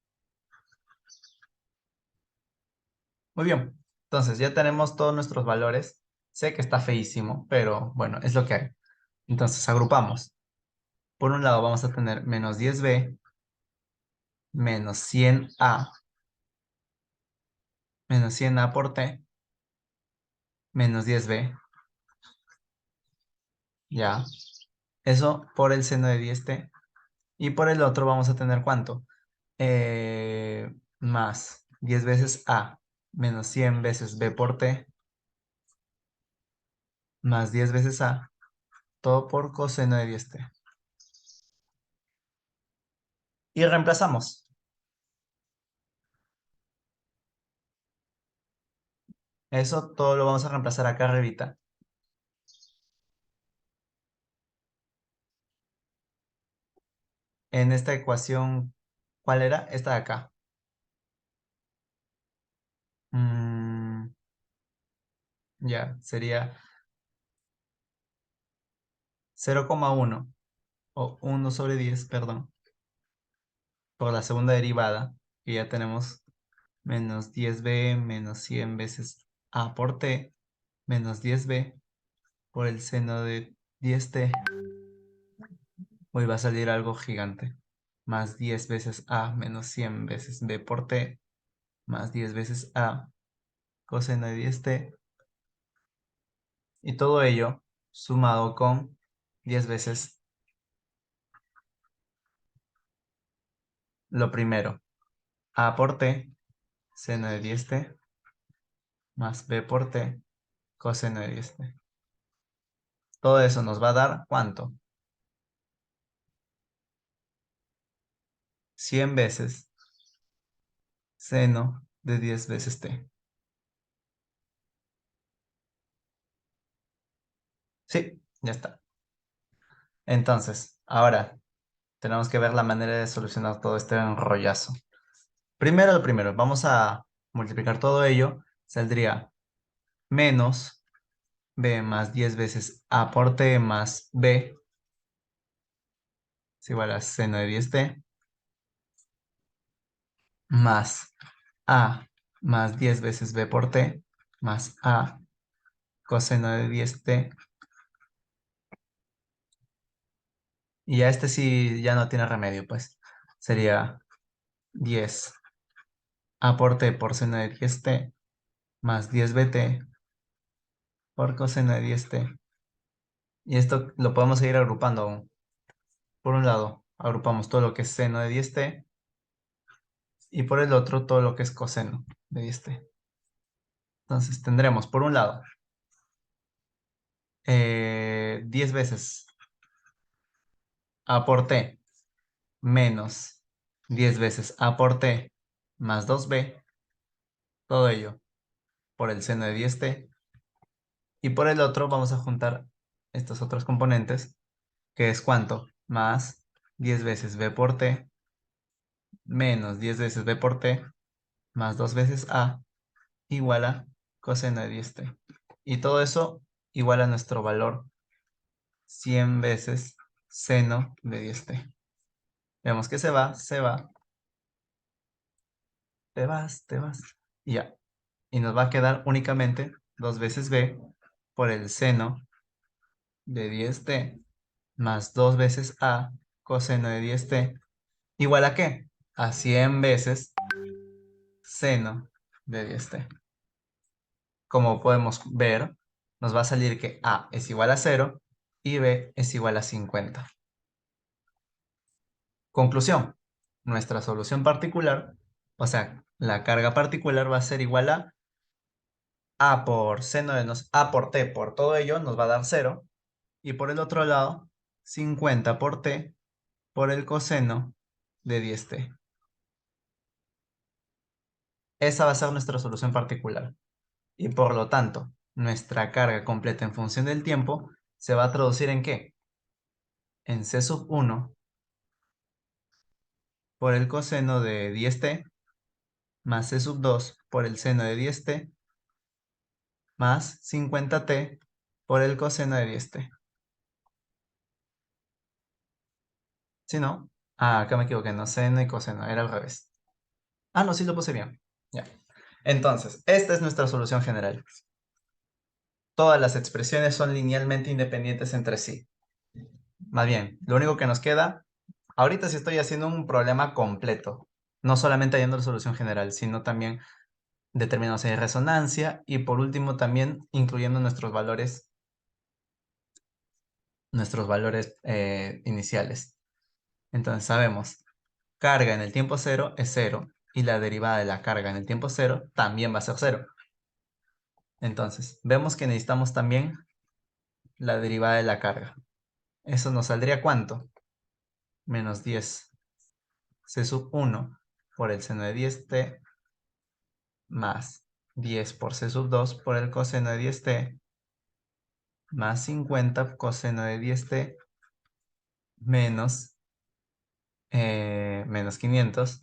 Muy bien. Entonces ya tenemos todos nuestros valores. Sé que está feísimo, pero bueno, es lo que hay. Entonces agrupamos. Por un lado vamos a tener menos 10b menos 100a menos 100a por t menos 10b. Ya. Eso por el seno de 10t. Y por el otro vamos a tener ¿cuánto? Más 10 veces a menos 100 veces b por t más 10 veces a, todo por coseno de 10t. Y reemplazamos. Eso todo lo vamos a reemplazar acá arribita. En esta ecuación, ¿cuál era? Esta de acá. Ya, sería 0,1 o 1 sobre 10, perdón, por la segunda derivada, que ya tenemos menos 10b menos 100 veces a por t menos 10b por el seno de 10t. Hoy va a salir algo gigante. Más 10 veces a menos 100 veces b por t más 10 veces a coseno de 10t. Y todo ello sumado con 10 veces lo primero. A por t, seno de 10t, más b por t, coseno de 10t. Todo eso nos va a dar ¿cuánto? 100 veces seno de 10 veces t. Sí, ya está. Entonces, ahora tenemos que ver la manera de solucionar todo este enrollazo. Primero lo primero, vamos a multiplicar todo ello. Saldría menos B más 10 veces A por T más B es igual a seno de 10T más A más 10 veces B por T más A coseno de 10T. Y a este sí ya no tiene remedio, pues. Sería 10 A por T por seno de 10T más 10BT por coseno de 10T. Y esto lo podemos seguir agrupando aún. Por un lado, agrupamos todo lo que es seno de 10T y por el otro todo lo que es coseno de 10T. Entonces tendremos por un lado 10 veces A por T menos 10 veces A por T más 2B, todo ello por el seno de 10T. Y por el otro vamos a juntar estos otros componentes, que es cuánto, más 10 veces B por T menos 10 veces B por T más 2 veces A igual a coseno de 10T. Y todo eso igual a nuestro valor 100 veces seno de 10T. Vemos que se va, te vas. Y ya. Y nos va a quedar únicamente 2 veces B por el seno de 10T más 2 veces A coseno de 10T. ¿Igual a qué? A 100 veces seno de 10T. Como podemos ver, nos va a salir que A es igual a 0 y B es igual a 50. Conclusión. Nuestra solución particular, o sea, la carga particular va a ser igual a A por seno de A por T por todo ello nos va a dar 0. Y por el otro lado, 50 por T por el coseno de 10T. Esa va a ser nuestra solución particular. Y por lo tanto, nuestra carga completa en función del tiempo se va a traducir ¿en qué? En C sub 1 por el coseno de 10T más C sub 2 por el seno de 10T más 50T por el coseno de 10T. ¿Sí, no? Ah, acá me equivoqué, no seno y coseno, era al revés. Ah, no, sí lo puse bien. Ya. Entonces, esta es nuestra solución general. Todas las expresiones son linealmente independientes entre sí. Más bien, lo único que nos queda, ahorita sí estoy haciendo un problema completo, no solamente hallando la solución general, sino también determinados en resonancia y por último también incluyendo nuestros valores iniciales. Entonces sabemos, carga en el tiempo cero es 0 y la derivada de la carga en el tiempo cero también va a ser 0. Entonces, vemos que necesitamos también la derivada de la carga. ¿Eso nos saldría cuánto? Menos 10 C sub 1 por el seno de 10T más 10 por C sub 2 por el coseno de 10T más 50 coseno de 10T menos, menos 500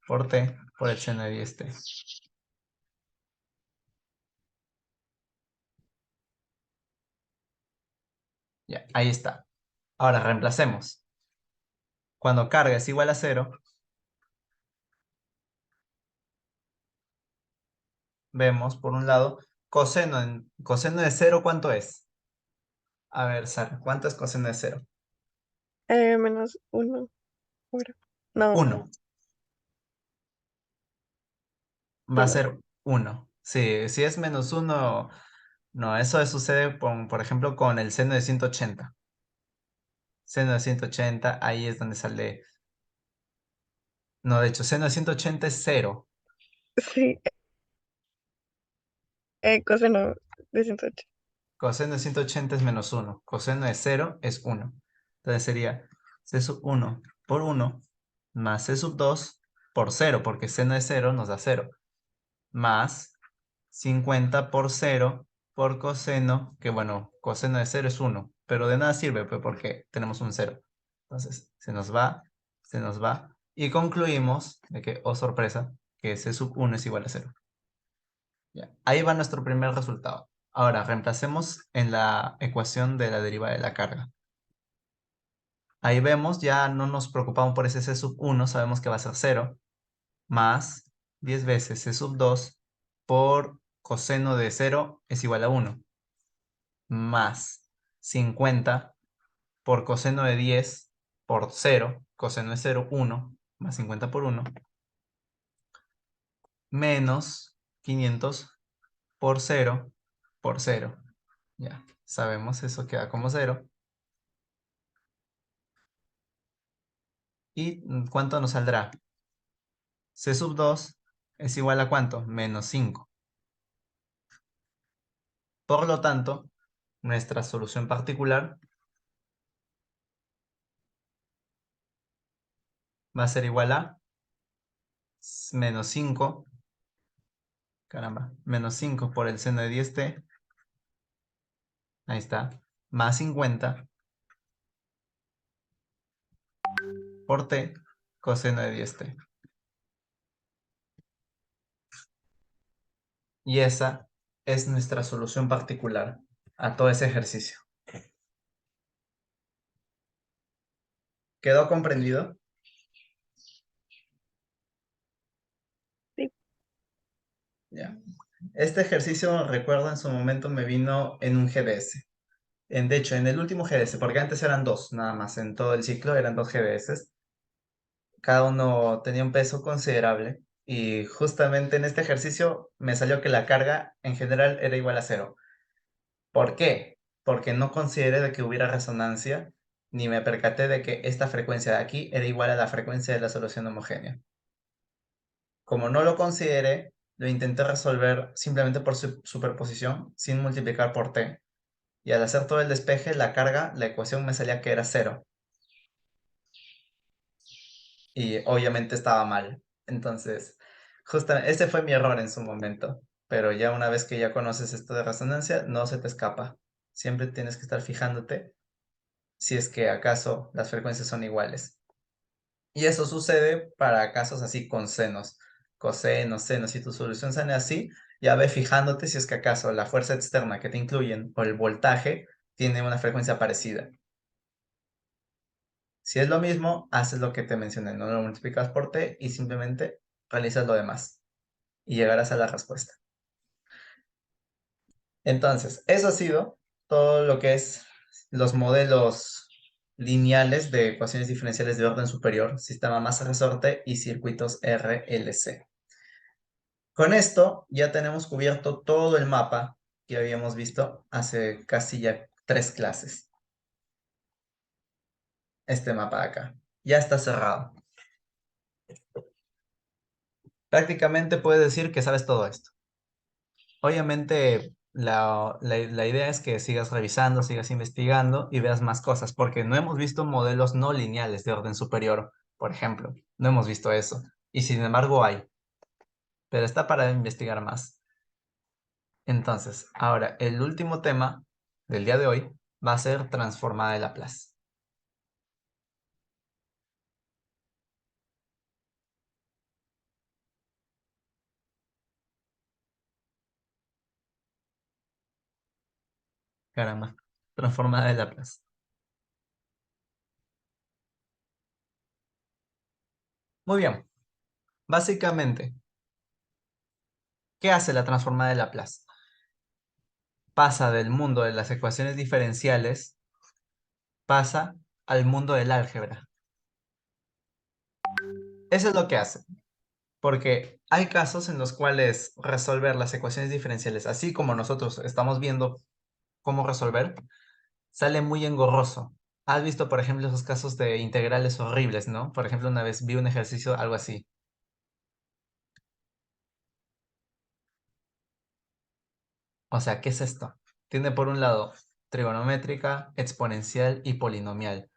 por T por el seno de 10T. Ya, ahí está. Ahora reemplacemos. Cuando carga es igual a 0, vemos por un lado coseno de 0, ¿cuánto es? A ver, Sara, ¿cuánto es coseno de 0? Menos 1. No, 1. Va a 1. ser 1. Sí, si es menos 1, no, eso sucede por ejemplo con el seno de 180. Seno de 180, ahí es donde sale. No, de hecho, seno de 180 es 0. Sí, coseno de 108. Coseno de 180 es menos 1. Coseno de 0 es 1. Entonces sería C sub 1 por 1 más C sub 2 por 0, porque seno de 0 nos da 0. Más 50 por 0 por coseno, que bueno, coseno de 0 es 1, pero de nada sirve pues, porque tenemos un 0. Entonces, se nos va. Y concluimos de que, oh sorpresa, que C sub 1 es igual a 0. Ya. Ahí va nuestro primer resultado. Ahora, reemplacemos en la ecuación de la derivada de la carga. Ahí vemos, ya no nos preocupamos por ese c sub 1, sabemos que va a ser 0, más 10 veces c sub 2 por coseno de 0 es igual a 1, más 50 por coseno de 10 por 0, coseno de 0, 1, más 50 por 1, menos 500 por 0 por 0. Ya, sabemos, eso queda como 0. ¿Y cuánto nos saldrá? C sub 2 es igual a ¿cuánto? Menos 5. Por lo tanto, nuestra solución particular va a ser igual a menos 5, caramba, menos 5 por el seno de 10t, ahí está, más 50 por t coseno de 10t. Y esa es nuestra solución particular a todo ese ejercicio. ¿Quedó comprendido? Sí. Ya. Este ejercicio, recuerdo, en su momento me vino en un GDS. De hecho, en el último GDS, porque antes eran dos, nada más, en todo el ciclo eran dos GDS. Cada uno tenía un peso considerable. Y justamente en este ejercicio me salió que la carga en general era igual a 0. ¿Por qué? Porque no consideré de que hubiera resonancia, ni me percaté de que esta frecuencia de aquí era igual a la frecuencia de la solución homogénea. Como no lo consideré, lo intenté resolver simplemente por superposición, sin multiplicar por t. Y al hacer todo el despeje, la carga, la ecuación me salía que era 0. Y obviamente estaba mal. Entonces, justamente, ese fue mi error en su momento. Pero ya una vez que ya conoces esto de resonancia, no se te escapa. Siempre tienes que estar fijándote si es que acaso las frecuencias son iguales. Y eso sucede para casos así con senos, cosenos, senos. Si tu solución sale así, ya ve fijándote si es que acaso la fuerza externa que te incluyen o el voltaje tiene una frecuencia parecida. Si es lo mismo, haces lo que te mencioné, no lo multiplicas por t y simplemente realizas lo demás y llegarás a la respuesta. Entonces, eso ha sido todo lo que es los modelos lineales de ecuaciones diferenciales de orden superior, sistema masa-resorte y circuitos RLC. Con esto ya tenemos cubierto todo el mapa que habíamos visto hace casi ya 3 clases. Este mapa de acá ya está cerrado. Prácticamente puedes decir que sabes todo esto. Obviamente la idea es que sigas revisando, sigas investigando y veas más cosas, porque no hemos visto modelos no lineales de orden superior, por ejemplo. No hemos visto eso. Y sin embargo hay. Pero está para investigar más. Entonces, ahora, el último tema del día de hoy va a ser transformada de Laplace. Caramba, transformada de Laplace. Muy bien. Básicamente, ¿qué hace la transformada de Laplace? Pasa del mundo de las ecuaciones diferenciales, pasa al mundo del álgebra. Eso es lo que hace. Porque hay casos en los cuales resolver las ecuaciones diferenciales, así como nosotros estamos viendo cómo resolver, sale muy engorroso. Has visto, por ejemplo, esos casos de integrales horribles, ¿no? Por ejemplo, una vez vi un ejercicio, algo así. O sea, ¿qué es esto? Tiene por un lado trigonométrica, exponencial y polinomial.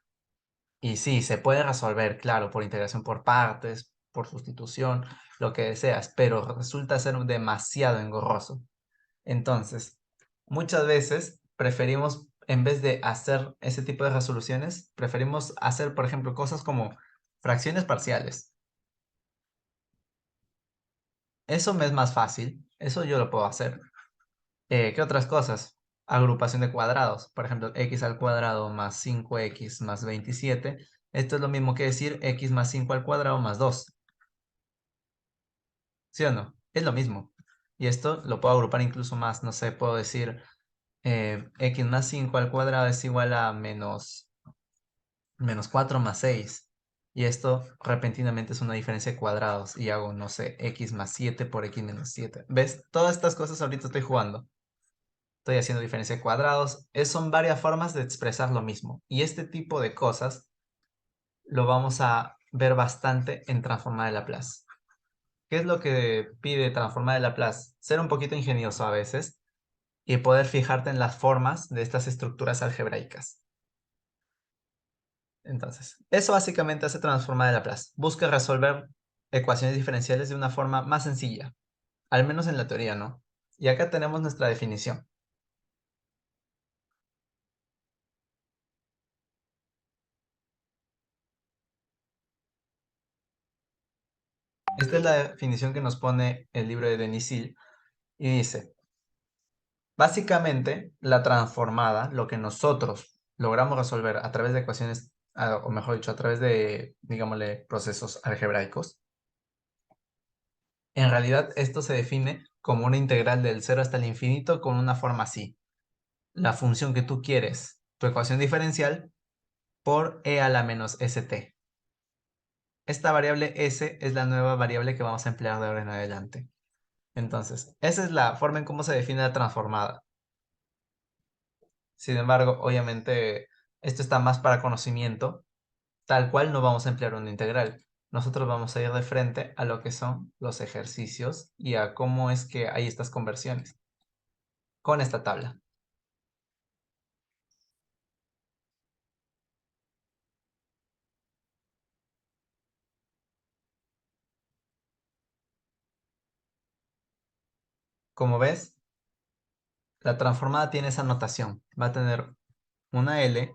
Y sí, se puede resolver, claro, por integración por partes, por sustitución, lo que deseas, pero resulta ser demasiado engorroso. Entonces, muchas veces preferimos, en vez de hacer ese tipo de resoluciones, preferimos hacer, por ejemplo, cosas como fracciones parciales. Eso me es más fácil, eso yo lo puedo hacer. ¿Qué otras cosas? Agrupación de cuadrados. Por ejemplo, x al cuadrado más 5x más 27. Esto es lo mismo que decir x más 5 al cuadrado más 2. ¿Sí o no? Es lo mismo. Y esto lo puedo agrupar incluso más. No sé, puedo decir x más 5 al cuadrado es igual a menos 4 más 6. Y esto repentinamente es una diferencia de cuadrados. Y hago, no sé, x más 7 por x menos 7. ¿Ves? Todas estas cosas ahorita estoy jugando. Estoy haciendo diferencia de cuadrados. Son varias formas de expresar lo mismo. Y este tipo de cosas lo vamos a ver bastante en transformar de Laplace. ¿Qué es lo que pide transformar de Laplace? Ser un poquito ingenioso a veces y poder fijarte en las formas de estas estructuras algebraicas. Entonces, eso básicamente hace transformar de Laplace. Busca resolver ecuaciones diferenciales de una forma más sencilla, al menos en la teoría, ¿no? Y acá tenemos nuestra definición. Esta es la definición que nos pone el libro de Denis Hill y dice, básicamente la transformada, lo que nosotros logramos resolver a través de ecuaciones, o mejor dicho, a través de, digámosle, procesos algebraicos, en realidad esto se define como una integral del 0 hasta el infinito con una forma así. La función que tú quieres, tu ecuación diferencial, por e a la menos st. Esta variable s es la nueva variable que vamos a emplear de ahora en adelante. Entonces, esa es la forma en cómo se define la transformada. Sin embargo, obviamente, esto está más para conocimiento, tal cual no vamos a emplear una integral. Nosotros vamos a ir de frente a lo que son los ejercicios y a cómo es que hay estas conversiones con esta tabla. Como ves, la transformada tiene esa notación. Va a tener una L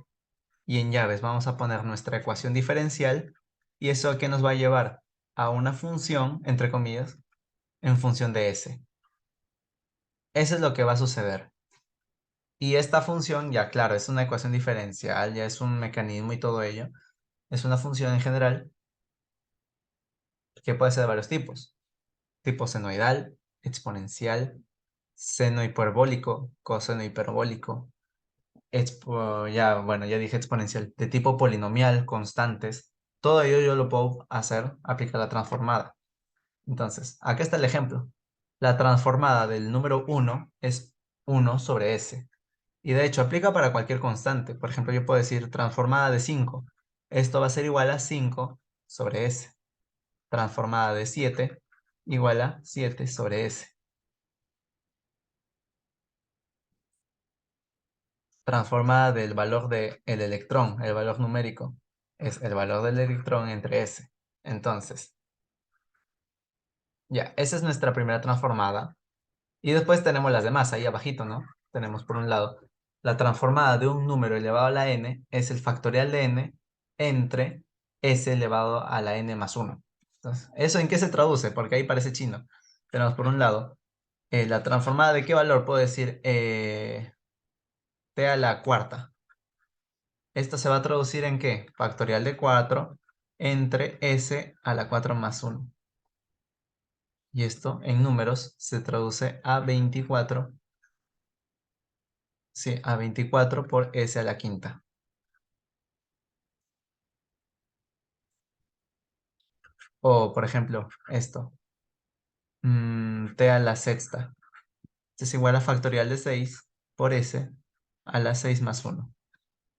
y en llaves vamos a poner nuestra ecuación diferencial y eso a qué nos va a llevar a una función, entre comillas, en función de S. Eso es lo que va a suceder. Y esta función, ya claro, es una ecuación diferencial, ya es un mecanismo y todo ello. Es una función en general que puede ser de varios tipos. Tipo senoidal, exponencial, seno hiperbólico, coseno hiperbólico, ya dije exponencial, de tipo polinomial, constantes. Todo ello yo lo puedo hacer, aplicar la transformada. Entonces, acá está el ejemplo. La transformada del número 1 es 1 sobre s. Y de hecho aplica para cualquier constante. Por ejemplo, yo puedo decir transformada de 5. Esto va a ser igual a 5 sobre s. Transformada de 7 igual a 7 sobre s. Transformada del valor del electrón, el valor numérico, es el valor del electrón entre s. Entonces, ya, esa es nuestra primera transformada. Y después tenemos las demás, ahí abajito, ¿no? Tenemos por un lado, la transformada de un número elevado a la n es el factorial de n entre s elevado a la n más 1. Entonces, ¿eso en qué se traduce? Porque ahí parece chino. Tenemos por un lado, la transformada de qué valor puedo decir t a la cuarta. Esto se va a traducir en qué? Factorial de 4 entre s a la 4 más 1. Y esto en números se traduce a 24. Sí, a 24 por s a la quinta. O, por ejemplo, esto. T a la sexta. Esto es igual a factorial de 6 por s a la 6 más 1.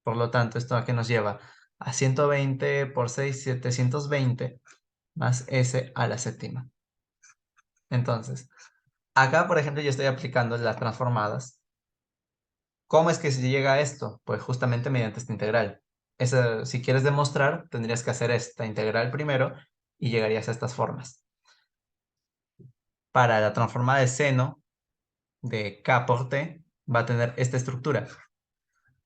Por lo tanto, ¿esto a qué nos lleva? A 120 por 6, 720 más s a la séptima. Entonces, acá, por ejemplo, yo estoy aplicando las transformadas. ¿Cómo es que se llega a esto? Pues justamente mediante esta integral. Si quieres demostrar, tendrías que hacer esta integral primero y llegarías a estas formas. Para la transformada de seno de k por t, va a tener esta estructura.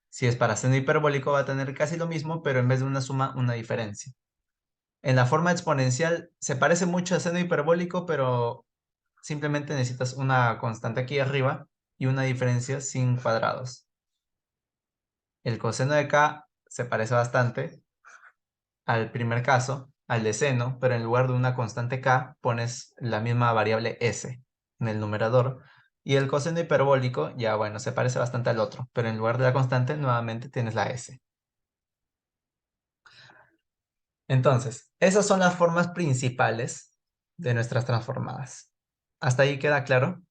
Si es para seno hiperbólico, va a tener casi lo mismo, pero en vez de una suma, una diferencia. En la forma exponencial, se parece mucho a seno hiperbólico, pero simplemente necesitas una constante aquí arriba y una diferencia sin cuadrados. El coseno de k se parece bastante al primer caso, al de seno, pero en lugar de una constante k pones la misma variable s en el numerador. Y el coseno hiperbólico, ya bueno, se parece bastante al otro, pero en lugar de la constante nuevamente tienes la s. Entonces, esas son las formas principales de nuestras transformadas. ¿Hasta ahí queda claro?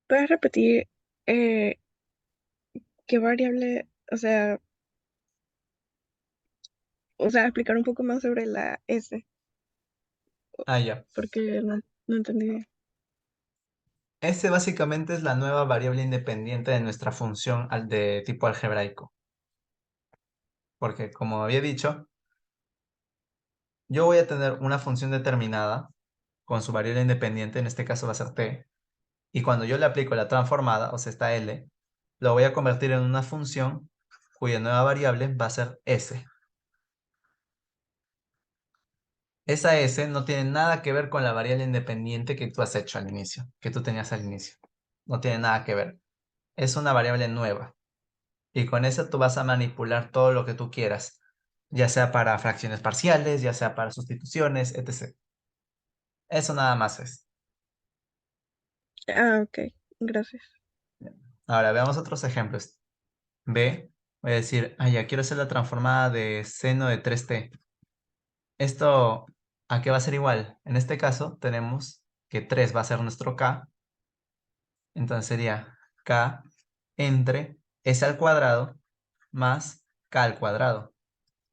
¿Puedes repetir eh, qué variable, explicar un poco más sobre la S, Ah, ya. porque no entendí bien. S básicamente es la nueva variable independiente de nuestra función de tipo algebraico. Porque como había dicho, yo voy a tener una función determinada con su variable independiente, en este caso va a ser t, y cuando yo le aplico la transformada, o sea, esta L, lo voy a convertir en una función cuya nueva variable va a ser S. Esa S no tiene nada que ver con la variable independiente que tú has hecho al inicio, que tú tenías al inicio. No tiene nada que ver. Es una variable nueva. Y con esa tú vas a manipular todo lo que tú quieras, ya sea para fracciones parciales, ya sea para sustituciones, etc. Eso nada más es. Ah, ok, gracias. Ahora veamos otros ejemplos. B, voy a decir, ya quiero hacer la transformada de seno de 3t. Esto, ¿a qué va a ser igual? En este caso tenemos que 3 va a ser nuestro k, entonces sería k entre s al cuadrado más k al cuadrado.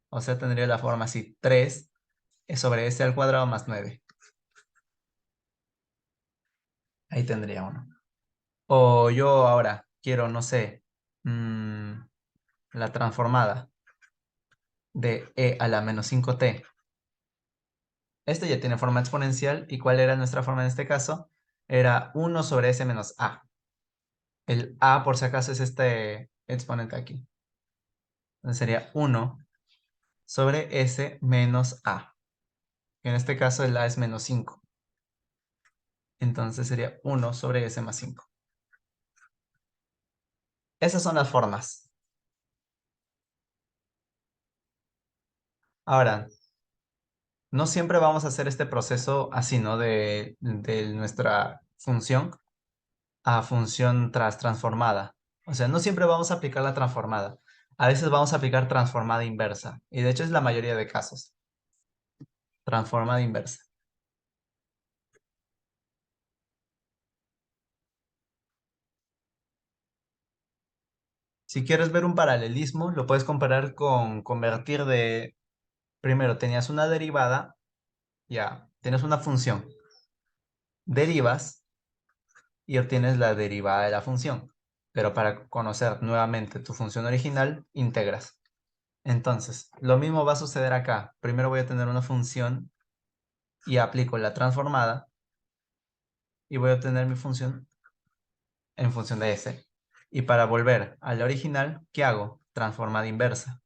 O sea, tendría la forma así, 3 es sobre s al cuadrado más 9. Ahí tendría uno. O yo ahora quiero, no sé, la transformada de e a la menos 5t. Esto ya tiene forma exponencial. ¿Y cuál era nuestra forma en este caso? Era 1 sobre s menos a. El a, por si acaso, es este exponente aquí. Entonces sería 1 sobre s menos a. En este caso el a es menos 5. Entonces sería 1 sobre s más 5. Esas son las formas. Ahora, no siempre vamos a hacer este proceso así, ¿no? De nuestra función a función transformada. O sea, no siempre vamos a aplicar la transformada. A veces vamos a aplicar transformada inversa. Y de hecho es la mayoría de casos. Transformada inversa. Si quieres ver un paralelismo, lo puedes comparar con convertir de... Primero, tenías una derivada, ya, tienes una función. Derivas y obtienes la derivada de la función. Pero para conocer nuevamente tu función original, integras. Entonces, lo mismo va a suceder acá. Primero voy a tener una función y aplico la transformada y voy a obtener mi función en función de s. Y para volver a la original, ¿qué hago? Transformada inversa.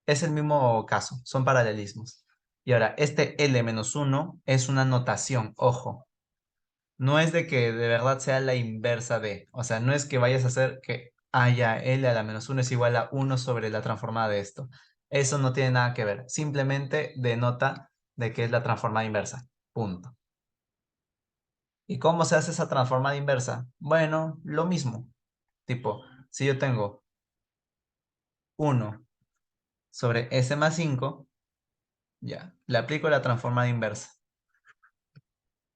Es el mismo caso, son paralelismos. Y ahora, este L-1 es una notación, ojo. No es de que de verdad sea la inversa de. O sea, no es que vayas a hacer que haya L a la -1 es igual a 1 sobre la transformada de esto. Eso no tiene nada que ver. Simplemente denota de que es la transformada inversa. Punto. ¿Y cómo se hace esa transformada inversa? Bueno, lo mismo. Tipo, si yo tengo 1 sobre S más 5, ya, le aplico la transformada inversa.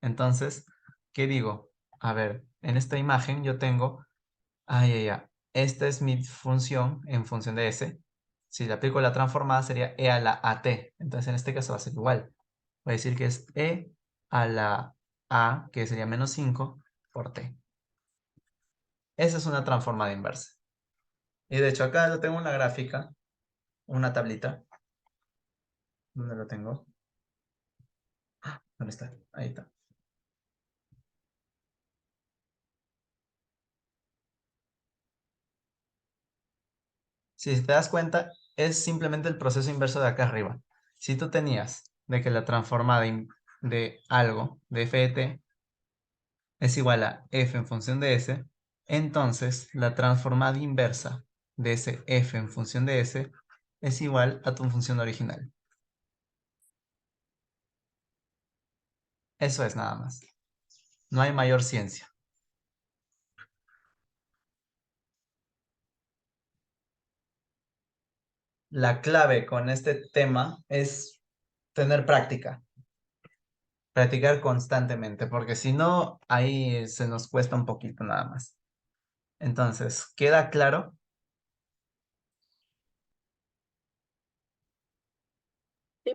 Entonces, ¿qué digo? A ver, en esta imagen yo tengo, ya. Esta es mi función en función de S. Si le aplico la transformada sería E a la AT. Entonces, en este caso va a ser igual. Voy a decir que es E a la A, que sería menos 5 por T. Esa es una transformada inversa. Y de hecho acá lo tengo en la gráfica, una tablita. ¿Dónde lo tengo? ¿Dónde está? Ahí está. Si te das cuenta, es simplemente el proceso inverso de acá arriba. Si tú tenías de que la transformada de algo, de f de t, es igual a f en función de s, entonces la transformada inversa de ese f en función de s es igual a tu función original. Eso es nada más. No hay mayor ciencia. La clave con este tema es tener práctica. Practicar constantemente, porque si no, ahí se nos cuesta un poquito nada más. Entonces, ¿queda claro? Sí.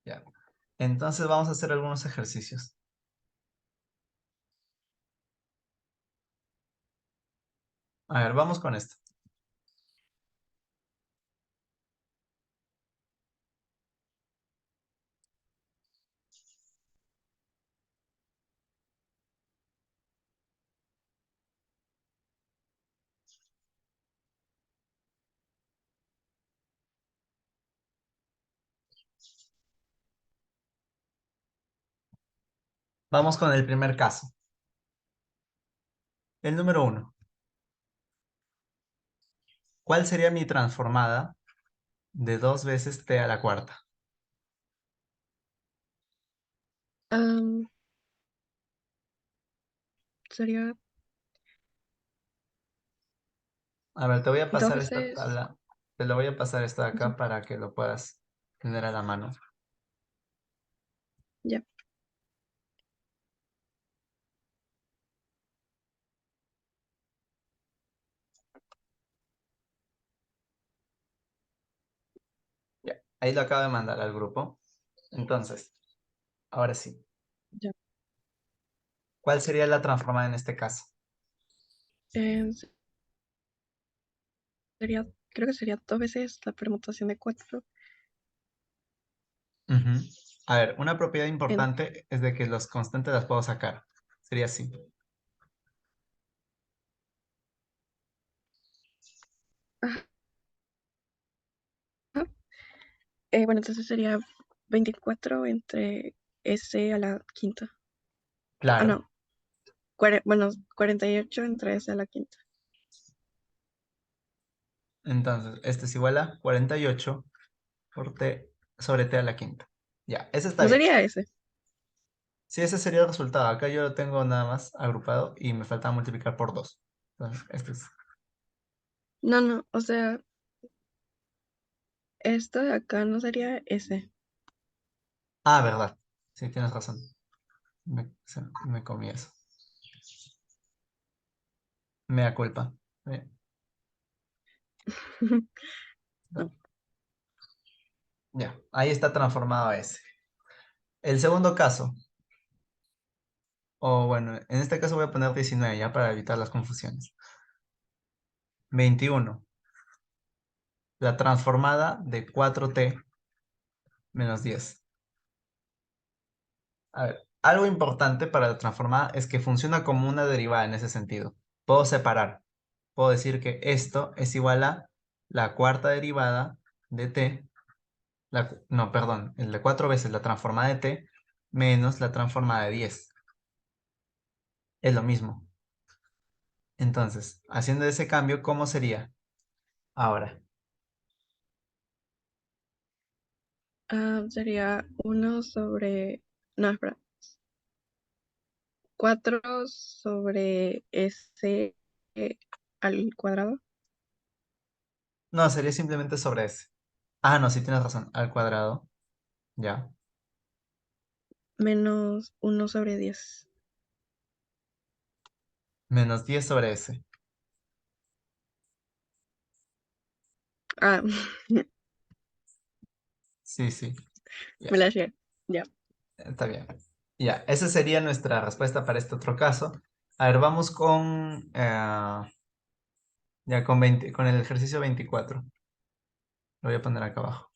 Ya. Entonces vamos a hacer algunos ejercicios. A ver, vamos con esto. Vamos con el primer caso. El número 1. ¿Cuál sería mi transformada de 2 veces t a la cuarta? Sería A ver, te voy a dos pasar esta veces, tabla. Te lo voy a pasar esto de ujú, acá para que lo puedas tener a la mano. ya, Ya. Ahí lo acabo de mandar al grupo. Entonces, ahora sí. ya. ¿Cuál sería la transformada en este caso? Eh, sería, creo que sería dos veces la permutación de 4 Ujú. A ver, una propiedad en, importante es de que los constantes las puedo sacar. Sería así. ajá. Bueno, entonces sería 24 entre S a la quinta. Ah, Claro. no, bueno, 48 entre S a la quinta. Entonces, este es igual a 48 por t sobre t a la quinta. Ya, ese está No bien. sería S. Sí, ese sería el resultado. Acá yo lo tengo nada más agrupado y me falta multiplicar por 2. Entonces, este es... No, o sea, esto de acá no sería S. Ah, verdad. Sí, tienes razón. Me comí eso. Mea culpa. No. Ya, ahí está transformado ese. El segundo caso, o bueno, en este caso voy a poner 19 ya para evitar las confusiones. 21. La transformada de 4t menos 10. A ver, algo importante para la transformada es que funciona como una derivada en ese sentido. Puedo separar. Puedo decir que esto es igual a la cuarta derivada de t, no, perdón, el de 4 veces la transformada de t menos la transformada de 10. Es lo mismo. Entonces, haciendo ese cambio, ¿cómo sería? Ahora, Sería uno sobre, no, espera, 4 sobre S al cuadrado no, sería simplemente sobre ese. Ah, no, sí tienes razón, al cuadrado, ya, menos uno sobre 10. menos 10 sobre ese. Ah, Sí, sí, ya, me la hacía. Ya, está bien. Ya, esa sería nuestra respuesta para este otro caso. A ver, vamos con, ya con 20, con el ejercicio 24. Lo voy a poner acá abajo.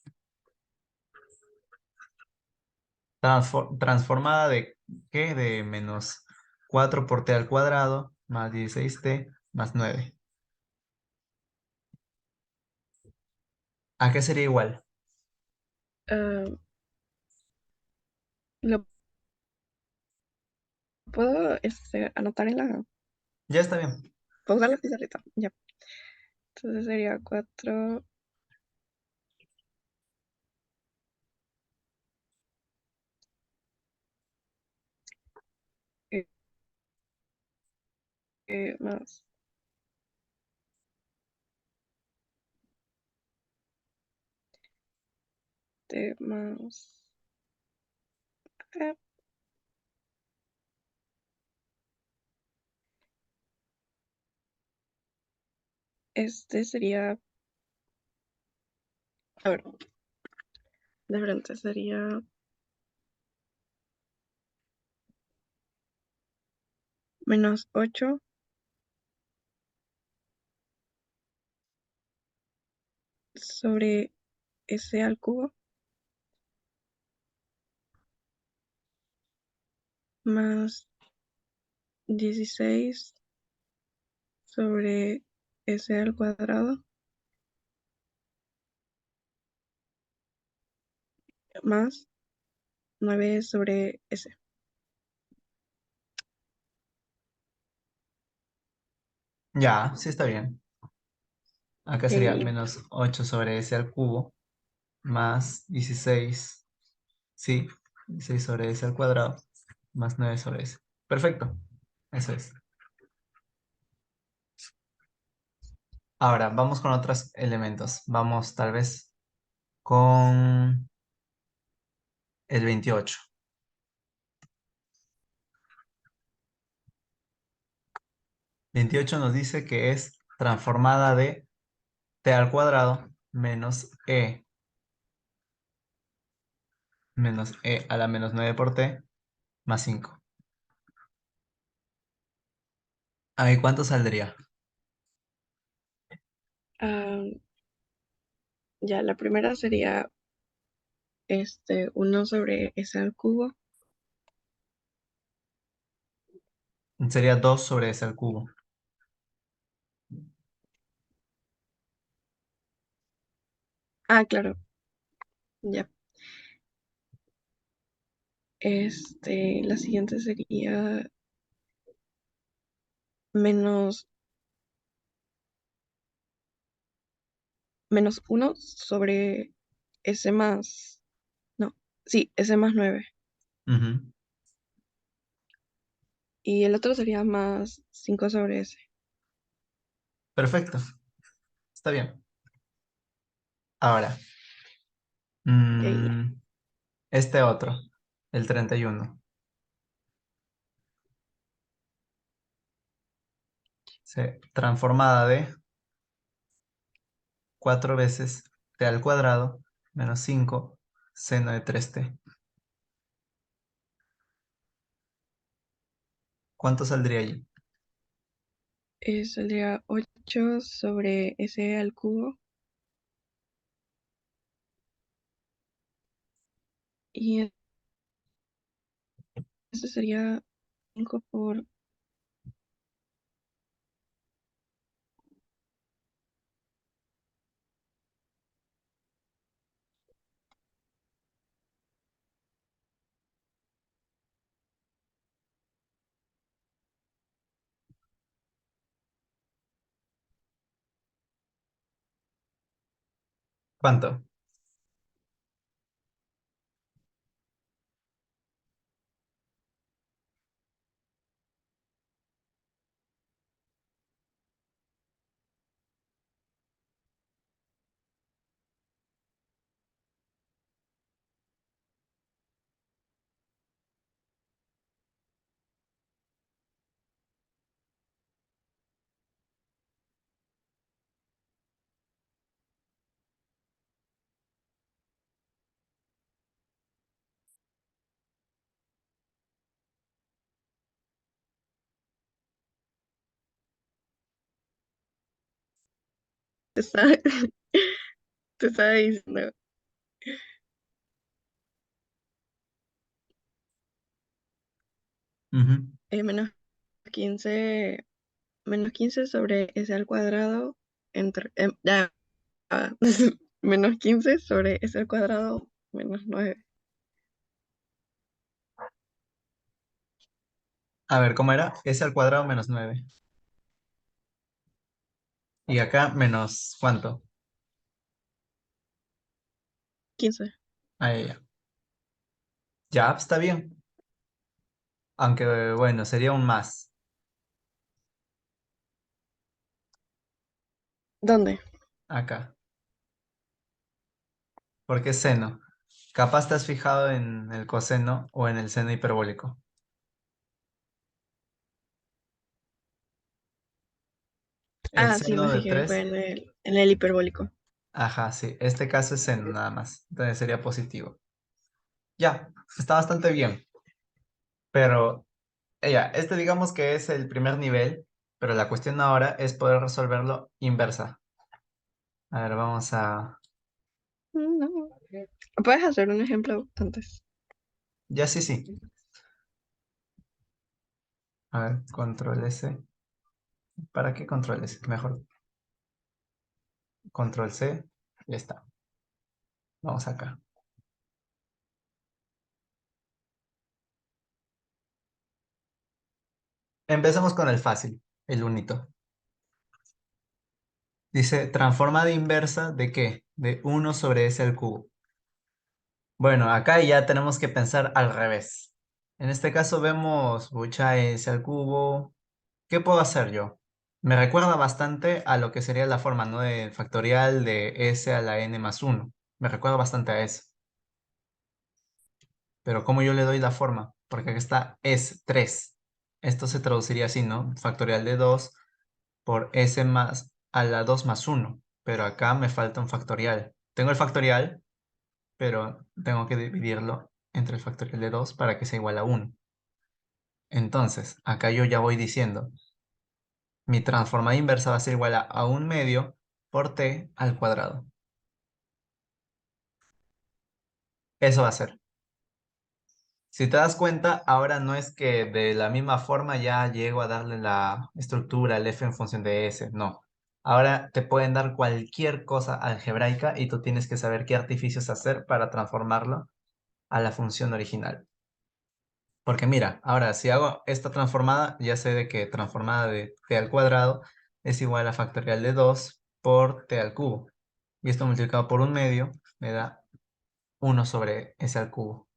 Transformada de, ¿qué? De menos 4 por t al cuadrado más 16t más 9. ¿A qué sería igual? Ah, ¿lo puedo anotar en la... Ya está bien. ¿Puedo usar la pizarrita? Ya. Entonces sería 4 más más... eh, Este sería... A ver, de frente sería -8 sobre S al cubo más 16 sobre S al cuadrado más 9 sobre S. Ya, sí está bien. Acá sería Ok, -8 sobre s al cubo más 16, sí, 16 sobre s al cuadrado más 9 sobre s. Perfecto, eso es. Ahora, vamos con otros elementos. Vamos tal vez con el 28. 28 nos dice que es transformada de t al cuadrado menos e a la menos 9 por t más 5. Ahí, ¿cuánto saldría? ah, ya la primera sería 1 sobre S al cubo. Sería 2 sobre s al cubo. Ah, claro, ya. La siguiente sería menos, -1 sobre S más, no, sí, S más 9. Ujú. Y el otro sería más 5 sobre S. Perfecto, está bien. Ahora, Ok, ya. mm, este otro, el 31. Transformada de 4 veces t al cuadrado menos 5 seno de 3t. ¿Cuánto saldría allí? Saldría 8 sobre S al cubo. Y eso sería 5 por ¿Cuánto? te estaba, te estaba diciendo Ujú. menos 15 sobre S al cuadrado entre, ya, menos 15 sobre S al cuadrado menos 9. A ver, ¿cómo era? S al cuadrado menos 9. Y acá menos, ¿cuánto? 15. Ahí ya. Ya, está bien. Aunque, bueno, sería un más. ¿Dónde? Acá. Porque es seno. Capaz te has fijado en el coseno o en el seno hiperbólico. El Ah, sí, me seno de fijé, fue 3. en el hiperbólico. Ajá, sí. Este caso es seno nada más. Entonces sería positivo. Ya, está bastante bien. Pero, ya, este digamos que es el primer nivel. Pero la cuestión ahora es poder resolverlo inversa. A ver, vamos a... No. ¿Puedes hacer un ejemplo antes? Ya sí, sí. A ver, control S. ¿Para qué control S? Mejor control C. Ya está. Vamos acá. Empecemos con el fácil, el unito. Dice, transforma de inversa ¿de qué? De 1 sobre S al cubo. Bueno, acá ya tenemos que pensar al revés. En este caso vemos mucha S al cubo. ¿Qué puedo hacer yo? Me recuerda bastante a lo que sería la forma, ¿no? De factorial de S a la N más 1. Me recuerda bastante a eso. Pero ¿cómo yo le doy la forma? Porque aquí está es 3. Esto se traduciría así, ¿no? Factorial de 2 por S más a la 2 más 1. Pero acá me falta un factorial. Tengo el factorial, pero tengo que dividirlo entre el factorial de 2 para que sea igual a 1. Entonces, acá yo ya voy diciendo, mi transformada inversa va a ser igual a 1 medio por t al cuadrado. Eso va a ser. Si te das cuenta, ahora no es que de la misma forma ya llego a darle la estructura, el f en función de s, no. Ahora te pueden dar cualquier cosa algebraica y tú tienes que saber qué artificios hacer para transformarlo a la función original. Porque mira, ahora si hago esta transformada, ya sé de que transformada de t al cuadrado es igual a factorial de 2 por t al cubo. Y esto multiplicado por 1 medio me da 1 sobre s al cubo.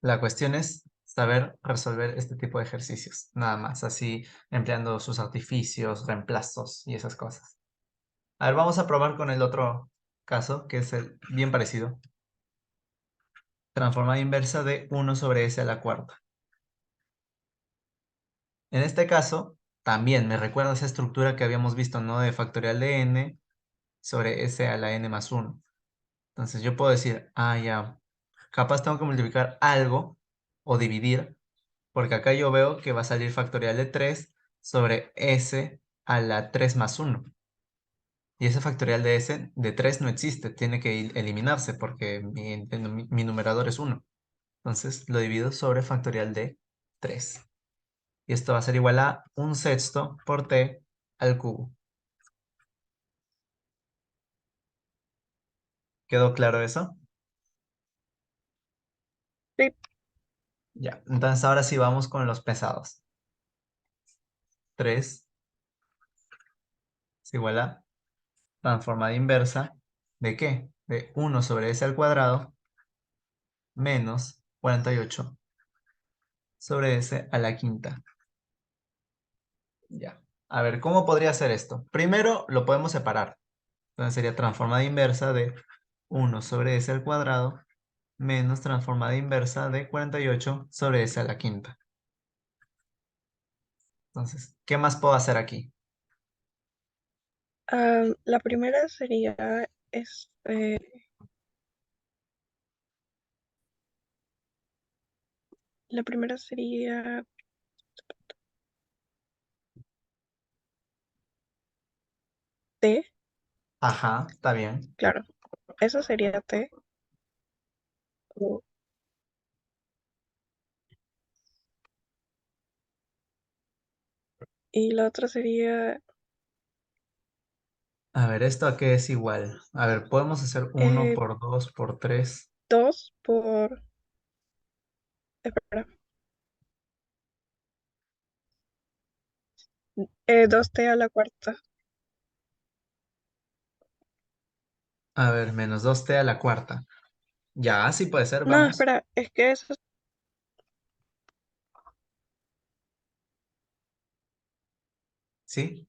La cuestión es saber resolver este tipo de ejercicios, nada más, así empleando sus artificios, reemplazos y esas cosas. A ver, vamos a probar con el otro caso, que es el bien parecido. Transformada inversa de 1 sobre s a la cuarta. En este caso, también me recuerda esa estructura que habíamos visto, ¿no? De factorial de n sobre s a la n más 1. Entonces yo puedo decir, ah, ya, capaz tengo que multiplicar algo o dividir. Porque acá yo veo que va a salir factorial de 3 sobre s a la 3 más 1. Y ese factorial de s de 3 no existe, tiene que eliminarse porque mi numerador es 1. Entonces lo divido sobre factorial de 3. Y esto va a ser igual a 1/6 por t al cubo. ¿Quedó claro eso? Sí. Ya, entonces ahora sí vamos con los pesados. 3 es igual a transformada inversa ¿de qué? De 1 sobre s al cuadrado menos 48 sobre s a la quinta. Ya. A ver, ¿cómo podría ser esto? Primero lo podemos separar. Entonces sería transformada inversa de 1 sobre s al cuadrado menos transformada inversa de 48 sobre s a la quinta. Entonces, ¿qué más puedo hacer aquí? La primera sería, este, la primera sería T, Ajá, está bien. claro, eso sería T. o- Y la otra sería A ver, ¿esto a qué es igual? A ver, podemos hacer 1 Eh, por 2 por 3. 2 por... Espera. 2t a la cuarta. A ver, menos 2t a la cuarta. Ya, así puede ser, No, vamos. espera, es que eso... ¿Sí?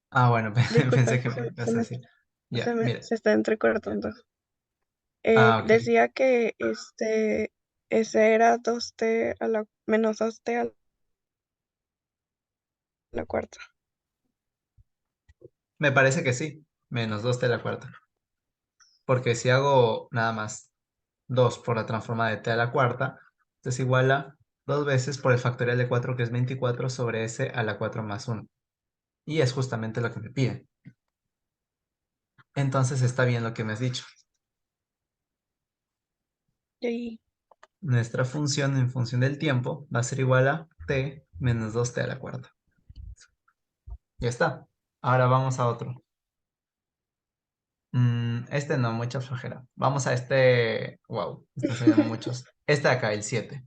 Ah, bueno, Disculpa, pensé que me ibas a decir. Ya, mira. se está entrecortando. Ok. Decía que ese era menos 2t a la cuarta. Me parece que sí. Menos 2t a la cuarta. Porque si hago nada más 2 por la transformada de t a la cuarta, esto es igual a 2 veces por el factorial de 4, que es 24 sobre s a la 4 más 1. Y es justamente lo que me pide. Entonces está bien lo que me has dicho. Y Nuestra función en función del tiempo va a ser igual a t menos 2t a la cuarta. Ya está. Ahora vamos a otro. Este no, mucha flojera. Vamos a este. Wow, están saliendo muchos. Este de acá, el 7.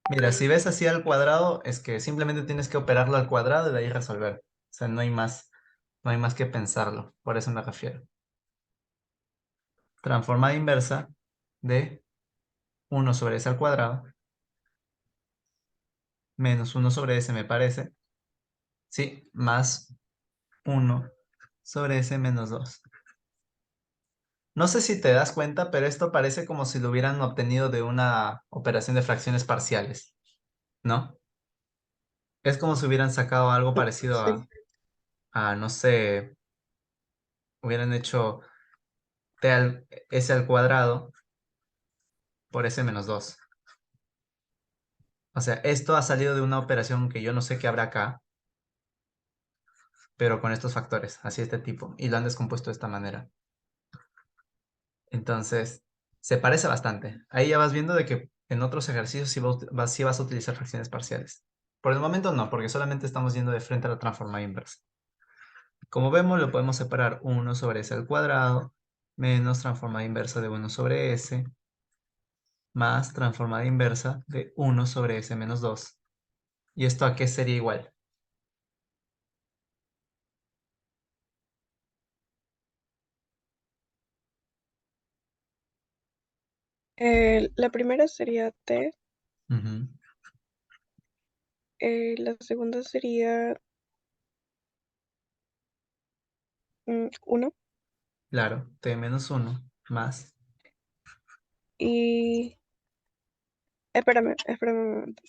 Mira, si ves así al cuadrado, es que simplemente tienes que operarlo al cuadrado y de ahí resolver. O sea, no hay más que pensarlo. Por eso me refiero. Transformada inversa de 1 sobre s al cuadrado menos 1 sobre s, me parece. Sí, más 1 sobre s menos 2. No sé si te das cuenta, pero esto parece como si lo hubieran obtenido de una operación de fracciones parciales, ¿no? Es como si hubieran sacado algo parecido sí. no sé, hubieran hecho s al cuadrado por s menos 2. O sea, esto ha salido de una operación que yo no sé qué habrá acá, pero con estos factores, así este tipo, y lo han descompuesto de esta manera. Entonces, se parece bastante. Ahí ya vas viendo de que en otros ejercicios sí vas a utilizar fracciones parciales. Por el momento no, porque solamente estamos yendo de frente a la transformada inversa. Como vemos, lo podemos separar 1 sobre s al cuadrado menos transformada inversa de 1 sobre s más transformada inversa de 1 sobre s menos 2. ¿Y esto a qué sería igual? La primera sería t, Ujú. la segunda sería 1 Claro, t menos 1 más. y... espérame un momento.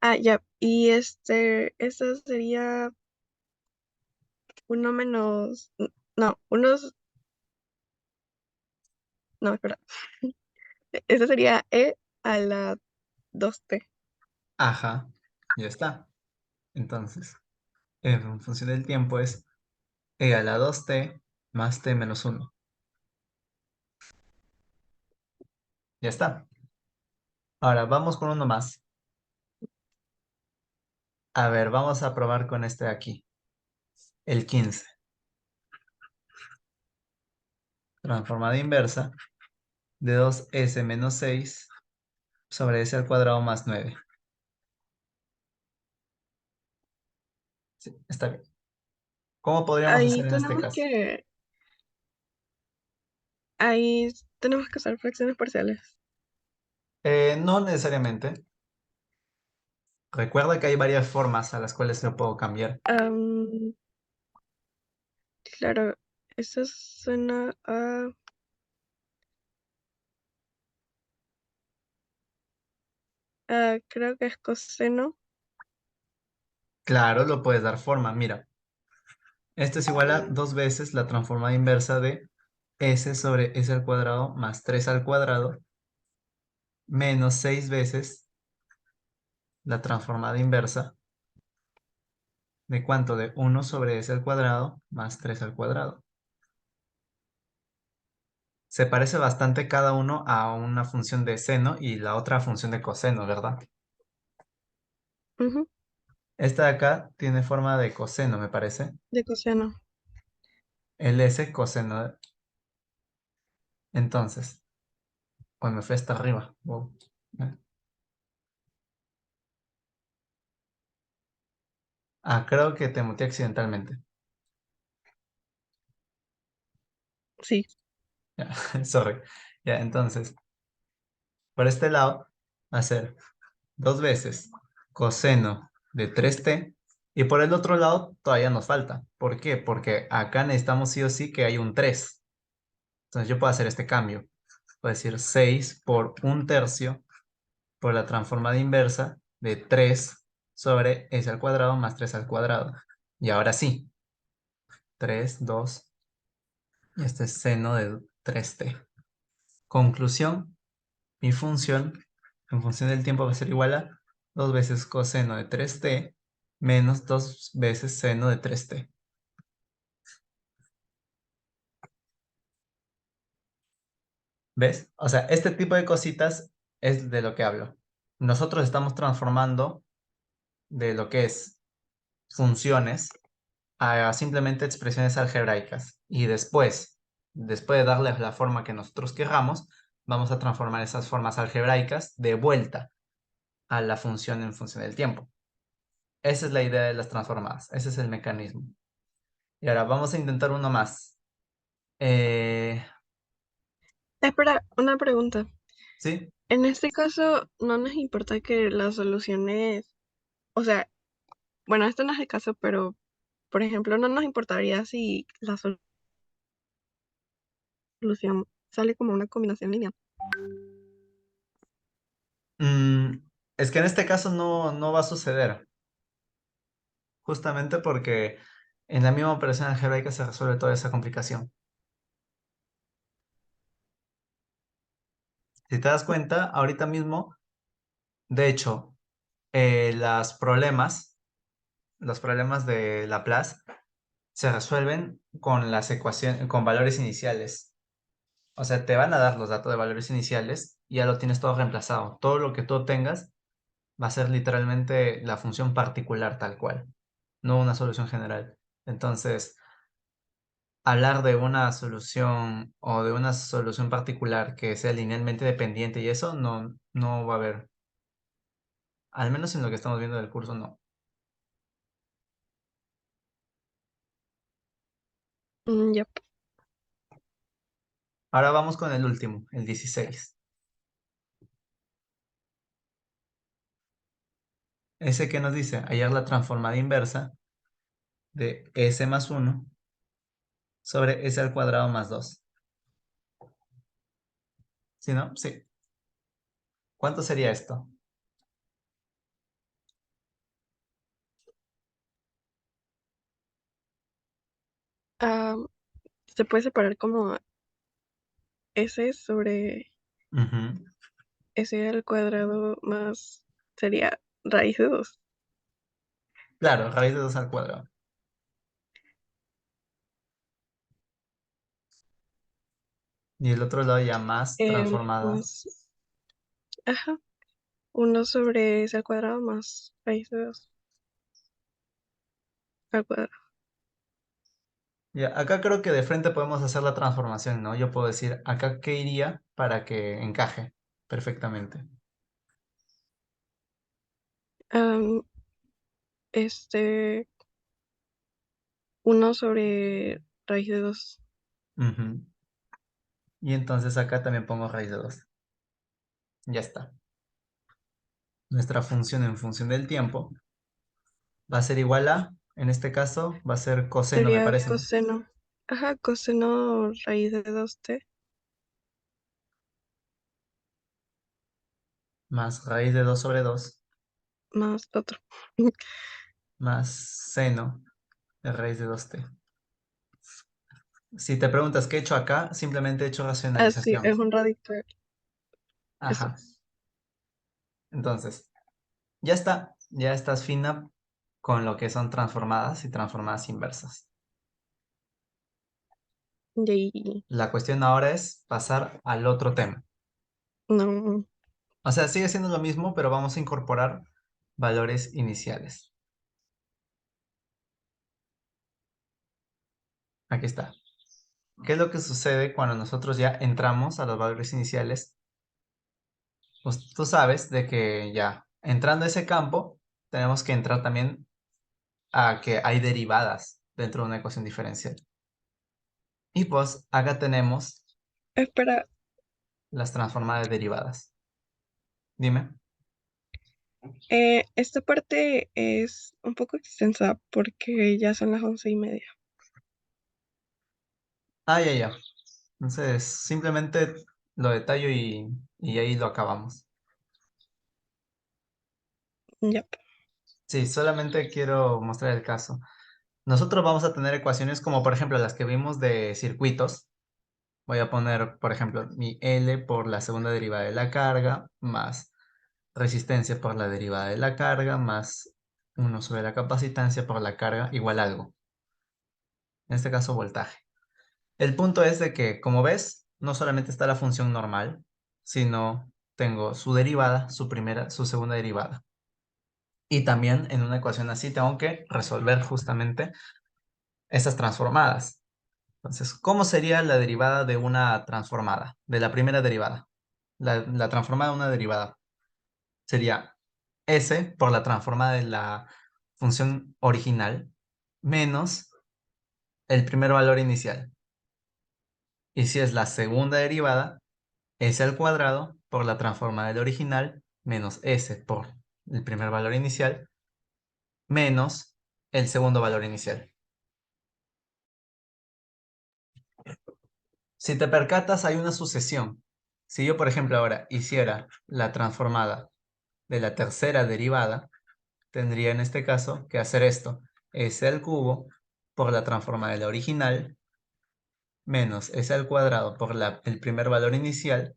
Ah, ya, y esta sería uno menos, no, no, espera, esta sería a la 2t. Ajá, ya está. Entonces, en función del tiempo es a la 2t más t menos 1. Ya está. Ahora vamos con uno más. A ver, vamos a probar con este de aquí. El 15. Transformada inversa de 2s menos 6 sobre s al cuadrado más 9. Sí, está bien. ¿Cómo podríamos Ahí hacer en este tenemos caso? que, ahí tenemos que usar fracciones parciales. No necesariamente. Recuerda que hay varias formas a las cuales lo puedo cambiar. Am, claro, eso suena creo que es coseno. Claro, lo puedes dar forma. Mira, esto es igual a 2 veces la transformada inversa de s sobre s al cuadrado más 3 al cuadrado menos 6 veces la transformada inversa de cuánto, de 1 sobre s al cuadrado más 3 al cuadrado. Se parece bastante cada uno a una función de seno y la otra función de coseno, ¿verdad? Ujú, Esta de acá tiene forma de coseno, me parece. de coseno. El s coseno. Entonces, pues me fui hasta arriba. Wow. Creo que te muteé accidentalmente. Sí. Ya, sorry. Ya, entonces, por este lado va a ser 2 veces coseno de 3t. Y por el otro lado todavía nos falta. ¿Por qué? Porque acá necesitamos sí o sí que hay un 3. Entonces yo puedo hacer este cambio. Puedo decir 6 por 1/3 por la transformada inversa de 3 sobre s al cuadrado más 3 al cuadrado. Y ahora sí, 3, 2, y este es seno de 3t. Conclusión, mi función en función del tiempo va a ser igual a 2 veces coseno de 3t menos 2 veces seno de 3t. ¿Ves? O sea, este tipo de cositas es de lo que hablo. Nosotros estamos transformando de lo que es funciones a simplemente expresiones algebraicas. Y después de darles la forma que nosotros querramos, vamos a transformar esas formas algebraicas de vuelta a la función en función del tiempo. Esa es la idea de las transformadas. Ese es el mecanismo. Y ahora vamos a intentar uno más. Espera, una pregunta. ¿Sí? En este caso, no nos importa que las soluciones, o sea, bueno, esto no es el caso, pero, por ejemplo, no nos importaría si la solución sale como una combinación lineal. Mm, es que en este caso no va a suceder. Justamente porque en la misma operación algebraica se resuelve toda esa complicación. Si te das cuenta, ahorita mismo, de hecho, los problemas de Laplace se resuelven con las ecuaciones, con valores iniciales. O sea, te van a dar los datos de valores iniciales y ya lo tienes todo reemplazado. Todo lo que tú tengas va a ser literalmente la función particular tal cual, no una solución general. Entonces, hablar de una solución o de una solución particular que sea linealmente dependiente y eso no va a haber. Al menos en lo que estamos viendo del curso, no. Ya. Ahora vamos con el último, el 16. Ese que nos dice hallar la transformada inversa de s más 1 sobre s al cuadrado más 2. ¿Sí, no? Sí. ¿Cuánto sería esto? Ah, se puede separar como S sobre Ujú. S al cuadrado más, sería raíz de 2. Claro, raíz de 2 al cuadrado. Y el otro lado ya más transformada. Ajá, 1 sobre S al cuadrado más raíz de 2 al cuadrado. Ya, acá creo que de frente podemos hacer la transformación, ¿no? Yo puedo decir, acá qué iría para que encaje perfectamente. Am, este, 1 sobre raíz de 2 Ujú. Y entonces acá también pongo raíz de 2. Ya está. Nuestra función en función del tiempo va a ser igual a, en este caso, va a ser coseno, me sería parece, ¿no? coseno. Ajá, coseno raíz de 2t Más raíz de 2 sobre 2, más otro. más seno de raíz de 2t. Si te preguntas qué he hecho acá, simplemente he hecho Ah, sí, racionalización. es un radical. Eso. Ajá. Entonces, ya estás fina con lo que son transformadas y transformadas inversas. Y La cuestión ahora es pasar al otro tema. no, O sea, sigue siendo lo mismo, pero vamos a incorporar valores iniciales. Aquí está. ¿Qué es lo que sucede cuando nosotros ya entramos a los valores iniciales? Pues tú sabes de que ya entrando a ese campo, tenemos que entrar también a que hay derivadas dentro de una ecuación diferencial. Y pues acá tenemos espera, las transformadas derivadas. Dime. esta parte es un poco extensa porque ya son las 11:30. Ah, ya. Entonces, simplemente lo detallo y ahí lo acabamos. Ya. Sí, solamente quiero mostrar el caso. Nosotros vamos a tener ecuaciones como, por ejemplo, las que vimos de circuitos. Voy a poner, por ejemplo, mi L por la segunda derivada de la carga, más resistencia por la derivada de la carga, más 1 sobre la capacitancia por la carga, igual a algo. En este caso, voltaje. El punto es de que, como ves, no solamente está la función normal, sino tengo su derivada, su primera, su segunda derivada. Y también en una ecuación así tengo que resolver justamente estas transformadas. Entonces, ¿cómo sería la derivada de una transformada? De la primera derivada. La transformada de una derivada sería S por la transformada de la función original menos el primer valor inicial. Y si es la segunda derivada, S al cuadrado por la transformada del original menos S por el primer valor inicial menos el segundo valor inicial. Si te percatas, hay una sucesión. Si yo, por ejemplo, ahora hiciera la transformada de la tercera derivada, tendría en este caso que hacer esto. S al cubo por la transformada de la original menos S al cuadrado por el primer valor inicial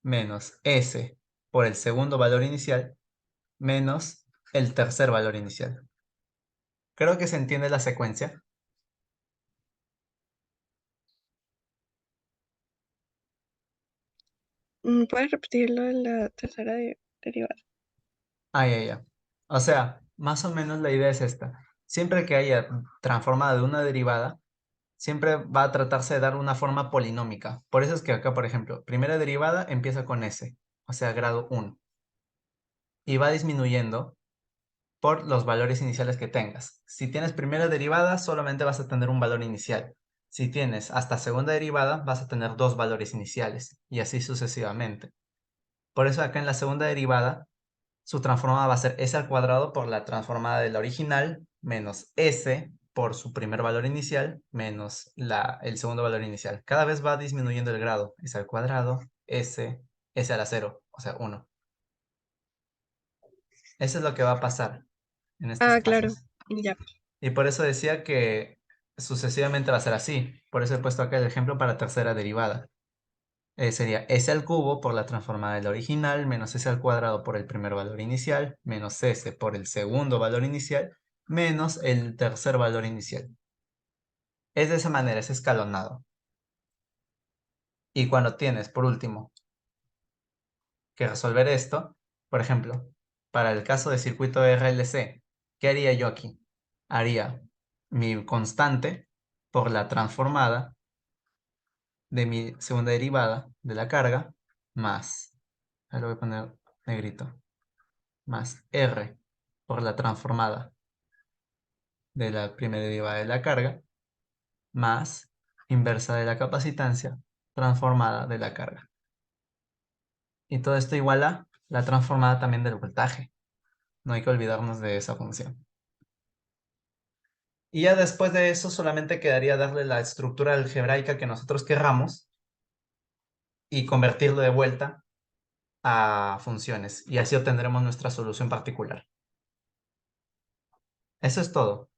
menos S por el segundo valor inicial menos el tercer valor inicial. Creo que se entiende la secuencia. ¿Puedes repetirlo en la tercera derivada? Ya. O sea, más o menos la idea es esta. Siempre que haya transformada de una derivada, siempre va a tratarse de dar una forma polinómica. Por eso es que acá, por ejemplo, primera derivada empieza con S, o sea, grado 1. Y va disminuyendo por los valores iniciales que tengas. Si tienes primera derivada, solamente vas a tener un valor inicial. Si tienes hasta segunda derivada, vas a tener dos valores iniciales, y así sucesivamente. Por eso acá en la segunda derivada, su transformada va a ser S al cuadrado por la transformada de la original, menos S por su primer valor inicial, menos el segundo valor inicial. Cada vez va disminuyendo el grado. S al cuadrado, S a la 0, o sea, 1. Eso es lo que va a pasar en estos Ah, claro. casos. Ya. Y por eso decía que sucesivamente va a ser así. Por eso he puesto acá el ejemplo para tercera derivada. Sería S al cubo por la transformada del original, menos S al cuadrado por el primer valor inicial, menos S por el segundo valor inicial, menos el tercer valor inicial. Es de esa manera, es escalonado. Y cuando tienes, por último, que resolver esto, por ejemplo, para el caso de circuito RLC, ¿qué haría yo aquí? Haría mi constante por la transformada de mi segunda derivada de la carga, más, ahí lo voy a poner negrito, más R por la transformada de la primera derivada de la carga, más inversa de la capacitancia transformada de la carga. Y todo esto igual a la transformada también del voltaje. No hay que olvidarnos de esa función. Y ya después de eso solamente quedaría darle la estructura algebraica que nosotros querramos y convertirlo de vuelta a funciones. Y así obtendremos nuestra solución particular. Eso es todo.